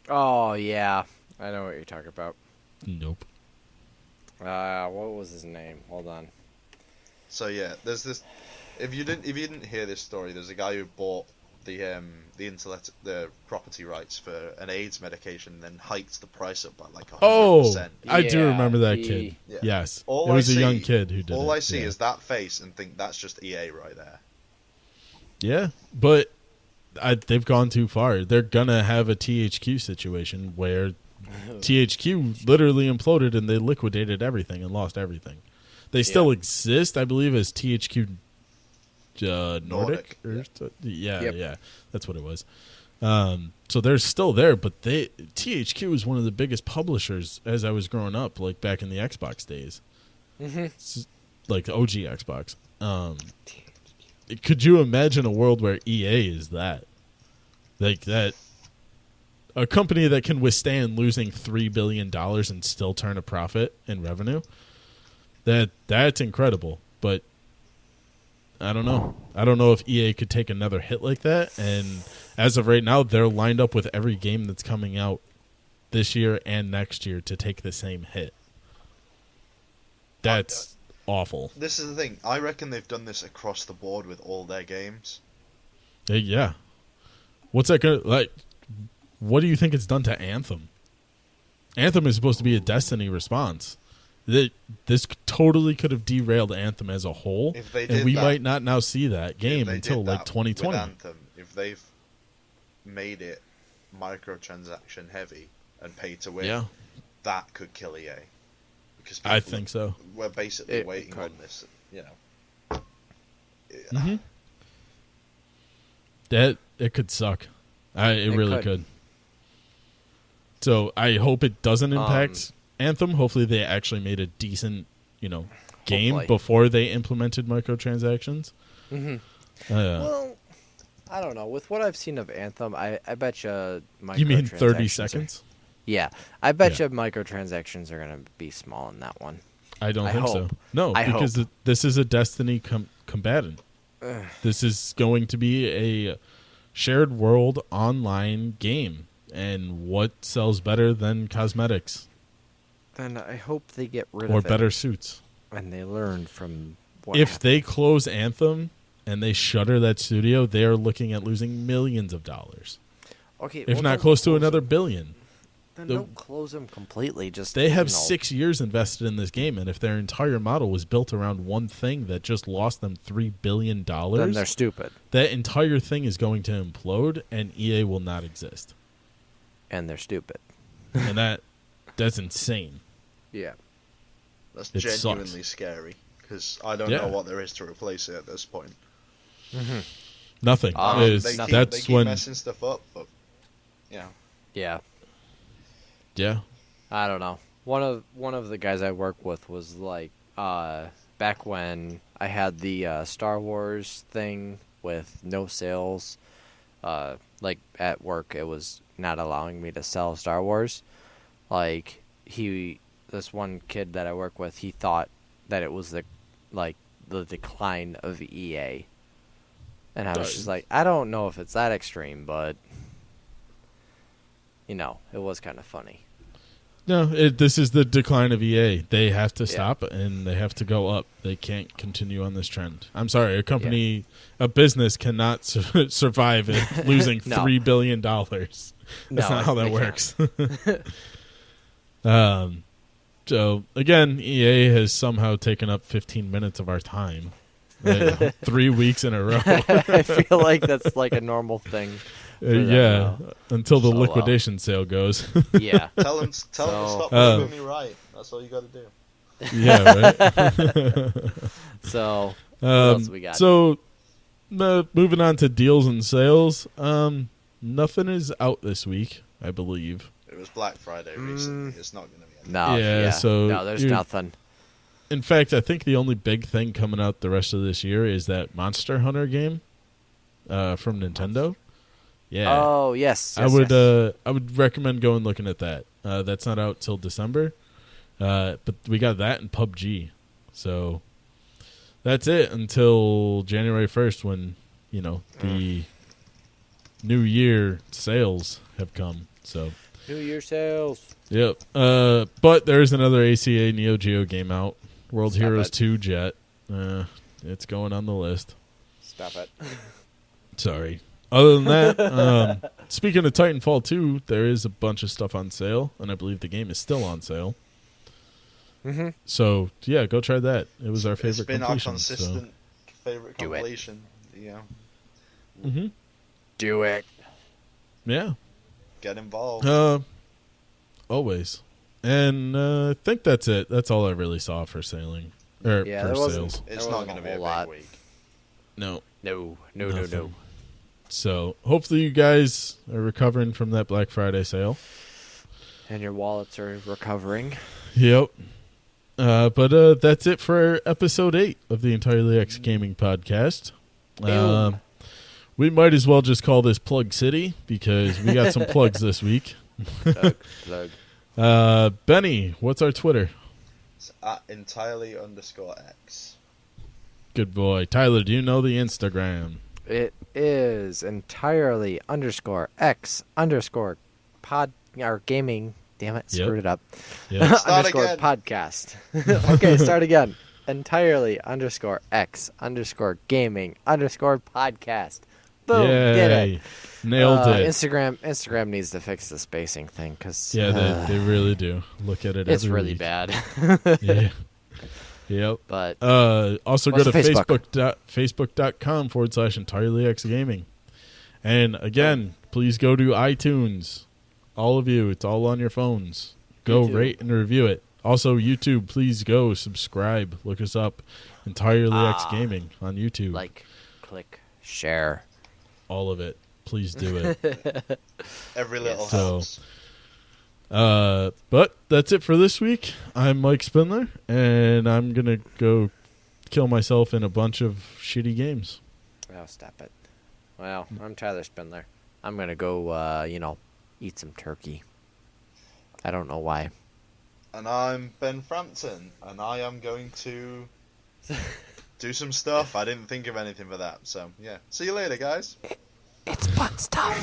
[SPEAKER 3] Oh yeah, I know what you're talking about.
[SPEAKER 1] Nope.
[SPEAKER 3] What was his name? Hold on.
[SPEAKER 2] So yeah, there's this. If you didn't hear this story, there's a guy who bought the property rights for an AIDS medication, and then hiked the price up by like 100%.
[SPEAKER 1] Oh, I do
[SPEAKER 3] Yeah,
[SPEAKER 1] remember that
[SPEAKER 3] he-
[SPEAKER 1] kid.
[SPEAKER 2] Yeah.
[SPEAKER 1] Yes.
[SPEAKER 2] All
[SPEAKER 1] it was
[SPEAKER 2] I
[SPEAKER 1] a young
[SPEAKER 2] see-
[SPEAKER 1] kid who did it.
[SPEAKER 2] All I see
[SPEAKER 1] yeah.
[SPEAKER 2] is that face and think that's just EA right there.
[SPEAKER 1] Yeah, but they've gone too far. They're going to have a THQ situation where THQ literally imploded and they liquidated everything and lost everything. They still exist, I believe, as THQ Nordic. Yeah,
[SPEAKER 3] Yep.
[SPEAKER 1] that's what it was. So they're still there, but THQ was one of the biggest publishers as I was growing up, like back in the Xbox days, like the OG Xbox. Could you imagine a world where EA is that? Like that, a company that can withstand losing $3 billion and still turn a profit in revenue? That's incredible, but I don't know. I don't know if EA could take another hit like that. And as of right now, they're lined up with every game that's coming out this year and next year to take the same hit. That's awful.
[SPEAKER 2] This is the thing. I reckon they've done this across the board with all their games.
[SPEAKER 1] Yeah. What's that going to like? What do you think it's done to Anthem? Anthem is supposed to be a Destiny response. This totally could have derailed Anthem as a whole,
[SPEAKER 2] If they
[SPEAKER 1] and
[SPEAKER 2] did
[SPEAKER 1] we
[SPEAKER 2] that-
[SPEAKER 1] might not now see that
[SPEAKER 2] If
[SPEAKER 1] game
[SPEAKER 2] they
[SPEAKER 1] until
[SPEAKER 2] did
[SPEAKER 1] like
[SPEAKER 2] that
[SPEAKER 1] 2020.
[SPEAKER 2] With Anthem, if they've made it microtransaction heavy and pay to win,
[SPEAKER 1] Yeah,
[SPEAKER 2] that could kill EA. Because
[SPEAKER 1] I
[SPEAKER 2] people-
[SPEAKER 1] think so.
[SPEAKER 2] We're basically
[SPEAKER 3] It
[SPEAKER 2] waiting
[SPEAKER 3] could.
[SPEAKER 2] on this, you know.
[SPEAKER 1] Mm-hmm. That it could suck. It really
[SPEAKER 3] could.
[SPEAKER 1] could. So I hope it doesn't impact Anthem. Hopefully they actually made a decent, game
[SPEAKER 3] Hopefully.
[SPEAKER 1] before they implemented microtransactions.
[SPEAKER 3] Mm-hmm.
[SPEAKER 1] Uh,
[SPEAKER 3] Well, I don't know. With what I've seen of Anthem, I bet you.
[SPEAKER 1] you mean 30 seconds?
[SPEAKER 3] Yeah, I bet
[SPEAKER 1] Yeah.
[SPEAKER 3] you microtransactions are going to be small in that one.
[SPEAKER 1] I don't
[SPEAKER 3] I
[SPEAKER 1] think so.
[SPEAKER 3] hope.
[SPEAKER 1] No,
[SPEAKER 3] I
[SPEAKER 1] because
[SPEAKER 3] hope.
[SPEAKER 1] this is a Destiny combatant. This is going to be a shared world online game. And what sells better than cosmetics
[SPEAKER 3] Then I hope they get rid
[SPEAKER 1] or
[SPEAKER 3] of
[SPEAKER 1] better
[SPEAKER 3] it
[SPEAKER 1] suits?
[SPEAKER 3] and they learn from what
[SPEAKER 1] If
[SPEAKER 3] happened.
[SPEAKER 1] they close Anthem and they shutter that studio, they are looking at losing millions of dollars,
[SPEAKER 3] Okay,
[SPEAKER 1] if
[SPEAKER 3] well,
[SPEAKER 1] not
[SPEAKER 3] don't
[SPEAKER 1] close to
[SPEAKER 3] close
[SPEAKER 1] another
[SPEAKER 3] them.
[SPEAKER 1] billion.
[SPEAKER 3] Then
[SPEAKER 1] the-
[SPEAKER 3] don't close them completely. Just
[SPEAKER 1] They have
[SPEAKER 3] you know,
[SPEAKER 1] 6 years invested in this game, and if their entire model was built around one thing that just lost them $3 billion,
[SPEAKER 3] Then they're stupid
[SPEAKER 1] that entire thing is going to implode, and EA will not exist.
[SPEAKER 3] and they're stupid.
[SPEAKER 1] And that's insane.
[SPEAKER 3] Yeah.
[SPEAKER 2] That's
[SPEAKER 1] It sucks.
[SPEAKER 2] genuinely scary because I don't
[SPEAKER 1] Yeah.
[SPEAKER 2] know what there is to replace it at this point.
[SPEAKER 1] Nothing.
[SPEAKER 3] There's
[SPEAKER 2] They
[SPEAKER 3] nothing.
[SPEAKER 2] keep,
[SPEAKER 1] That's
[SPEAKER 2] they keep
[SPEAKER 1] when,
[SPEAKER 2] messing stuff up, but yeah.
[SPEAKER 3] Yeah.
[SPEAKER 1] yeah.
[SPEAKER 3] I don't know. One of the guys I work with was like, back when I had the Star Wars thing with no sales, like at work, it was not allowing me to sell Star Wars. Like this one kid that I work with, he thought that it was the decline of EA, and I was just like, I don't know if it's that extreme, but it was kind of funny.
[SPEAKER 1] No, this is the decline of EA. They have to stop and they have to go up. They can't continue on this trend. I'm sorry, a business cannot survive it losing
[SPEAKER 3] No.
[SPEAKER 1] $3 billion. That's
[SPEAKER 3] No,
[SPEAKER 1] not how that
[SPEAKER 3] they
[SPEAKER 1] works. So, again, EA has somehow taken up 15 minutes of our time. 3 weeks in a row.
[SPEAKER 3] I feel like that's like a normal thing. for them
[SPEAKER 1] Yeah,
[SPEAKER 3] now.
[SPEAKER 1] until the
[SPEAKER 3] So,
[SPEAKER 1] liquidation sale goes.
[SPEAKER 3] Yeah.
[SPEAKER 2] Tell them to
[SPEAKER 3] So-
[SPEAKER 2] stop proving me right. That's all you got to do.
[SPEAKER 1] Yeah, right?
[SPEAKER 3] So what else we got?
[SPEAKER 1] So, moving on to deals and sales. Nothing is out this week, I believe.
[SPEAKER 2] It was Black Friday recently. It's not going to be. Anything.
[SPEAKER 3] No.
[SPEAKER 1] Yeah, so
[SPEAKER 3] no, there's
[SPEAKER 1] you're-
[SPEAKER 3] nothing.
[SPEAKER 1] In fact, I think the only big thing coming out the rest of this year is that Monster Hunter game from Nintendo. Yeah,
[SPEAKER 3] Oh yes.
[SPEAKER 1] I
[SPEAKER 3] yes,
[SPEAKER 1] would
[SPEAKER 3] yes.
[SPEAKER 1] I would recommend going looking at that. That's not out till December, but we got that in PUBG. So that's it until January 1st when the New Year sales have come. So
[SPEAKER 3] New Year sales.
[SPEAKER 1] yep. But there's another ACA Neo Geo game out, World
[SPEAKER 3] Stop
[SPEAKER 1] Heroes
[SPEAKER 3] it.
[SPEAKER 1] 2 Jet. It's going on the list.
[SPEAKER 3] Stop it.
[SPEAKER 1] Sorry. Other than that, speaking of Titanfall 2, there is a bunch of stuff on sale, and I believe the game is still on sale.
[SPEAKER 3] Mm-hmm.
[SPEAKER 1] So, yeah, go try that. It was our
[SPEAKER 2] It's
[SPEAKER 1] favorite
[SPEAKER 2] been our
[SPEAKER 1] completion.
[SPEAKER 2] consistent favorite
[SPEAKER 3] Do it.
[SPEAKER 2] completion. Yeah.
[SPEAKER 1] Mm-hmm.
[SPEAKER 3] Do it.
[SPEAKER 1] Yeah.
[SPEAKER 2] Get involved.
[SPEAKER 1] Always. And I think that's it. That's all I really saw for sailing. Or
[SPEAKER 3] Yeah,
[SPEAKER 1] for
[SPEAKER 3] there wasn't-
[SPEAKER 1] sales.
[SPEAKER 2] It's
[SPEAKER 3] there
[SPEAKER 2] not
[SPEAKER 3] wasn't
[SPEAKER 2] going to
[SPEAKER 3] a
[SPEAKER 2] be a
[SPEAKER 3] whole
[SPEAKER 2] big
[SPEAKER 3] lot.
[SPEAKER 2] week.
[SPEAKER 1] No.
[SPEAKER 3] No. No.
[SPEAKER 1] Nothing. So, hopefully you guys are recovering from that Black Friday sale.
[SPEAKER 3] And your wallets are recovering.
[SPEAKER 1] Yep. But that's it for episode 8 of the Entirely X Gaming Podcast.
[SPEAKER 3] Boom.
[SPEAKER 1] We might as well just call this Plug City because we got some plugs this week.
[SPEAKER 3] Plug.
[SPEAKER 1] Benny, what's our Twitter?
[SPEAKER 2] It's at entirely_X.
[SPEAKER 1] Good boy. Tyler, do you know the Instagram?
[SPEAKER 3] It is entirely _X_ pod or gaming. Damn it,
[SPEAKER 1] Yep.
[SPEAKER 3] screwed it up.
[SPEAKER 1] Yeah.
[SPEAKER 2] Start
[SPEAKER 3] Underscore
[SPEAKER 2] again.
[SPEAKER 3] podcast. Okay, start again. Entirely _X_ gaming _podcast. Boom, did
[SPEAKER 1] Yay.
[SPEAKER 3] it.
[SPEAKER 1] Nailed it.
[SPEAKER 3] Instagram needs to fix the spacing thing because
[SPEAKER 1] Yeah, they really do. Look at it
[SPEAKER 3] it's
[SPEAKER 1] every
[SPEAKER 3] really
[SPEAKER 1] week.
[SPEAKER 3] bad.
[SPEAKER 1] Yeah. Yep.
[SPEAKER 3] But
[SPEAKER 1] Also
[SPEAKER 3] What's
[SPEAKER 1] go to
[SPEAKER 3] the Facebook?
[SPEAKER 1] facebook.com/entirelyxgaming. And again, please go to iTunes. All of you, it's all on your phones. Go
[SPEAKER 3] YouTube.
[SPEAKER 1] rate and review it. Also, YouTube, please go subscribe. Look us up. Entirely X Gaming on YouTube.
[SPEAKER 3] like, click, share.
[SPEAKER 1] All of it. Please do it.
[SPEAKER 2] Every little
[SPEAKER 1] So-
[SPEAKER 2] helps.
[SPEAKER 1] But that's it for this week. I'm Mike Spindler, and I'm going to go kill myself in a bunch of shitty games.
[SPEAKER 3] Oh, stop it. Well, I'm Tyler Spindler. I'm gonna go, eat some turkey. I don't know why.
[SPEAKER 2] And I'm Ben Frampton, and I am going to do some stuff. I didn't think of anything for that, so yeah. See you later, guys.
[SPEAKER 3] It's fun stuff.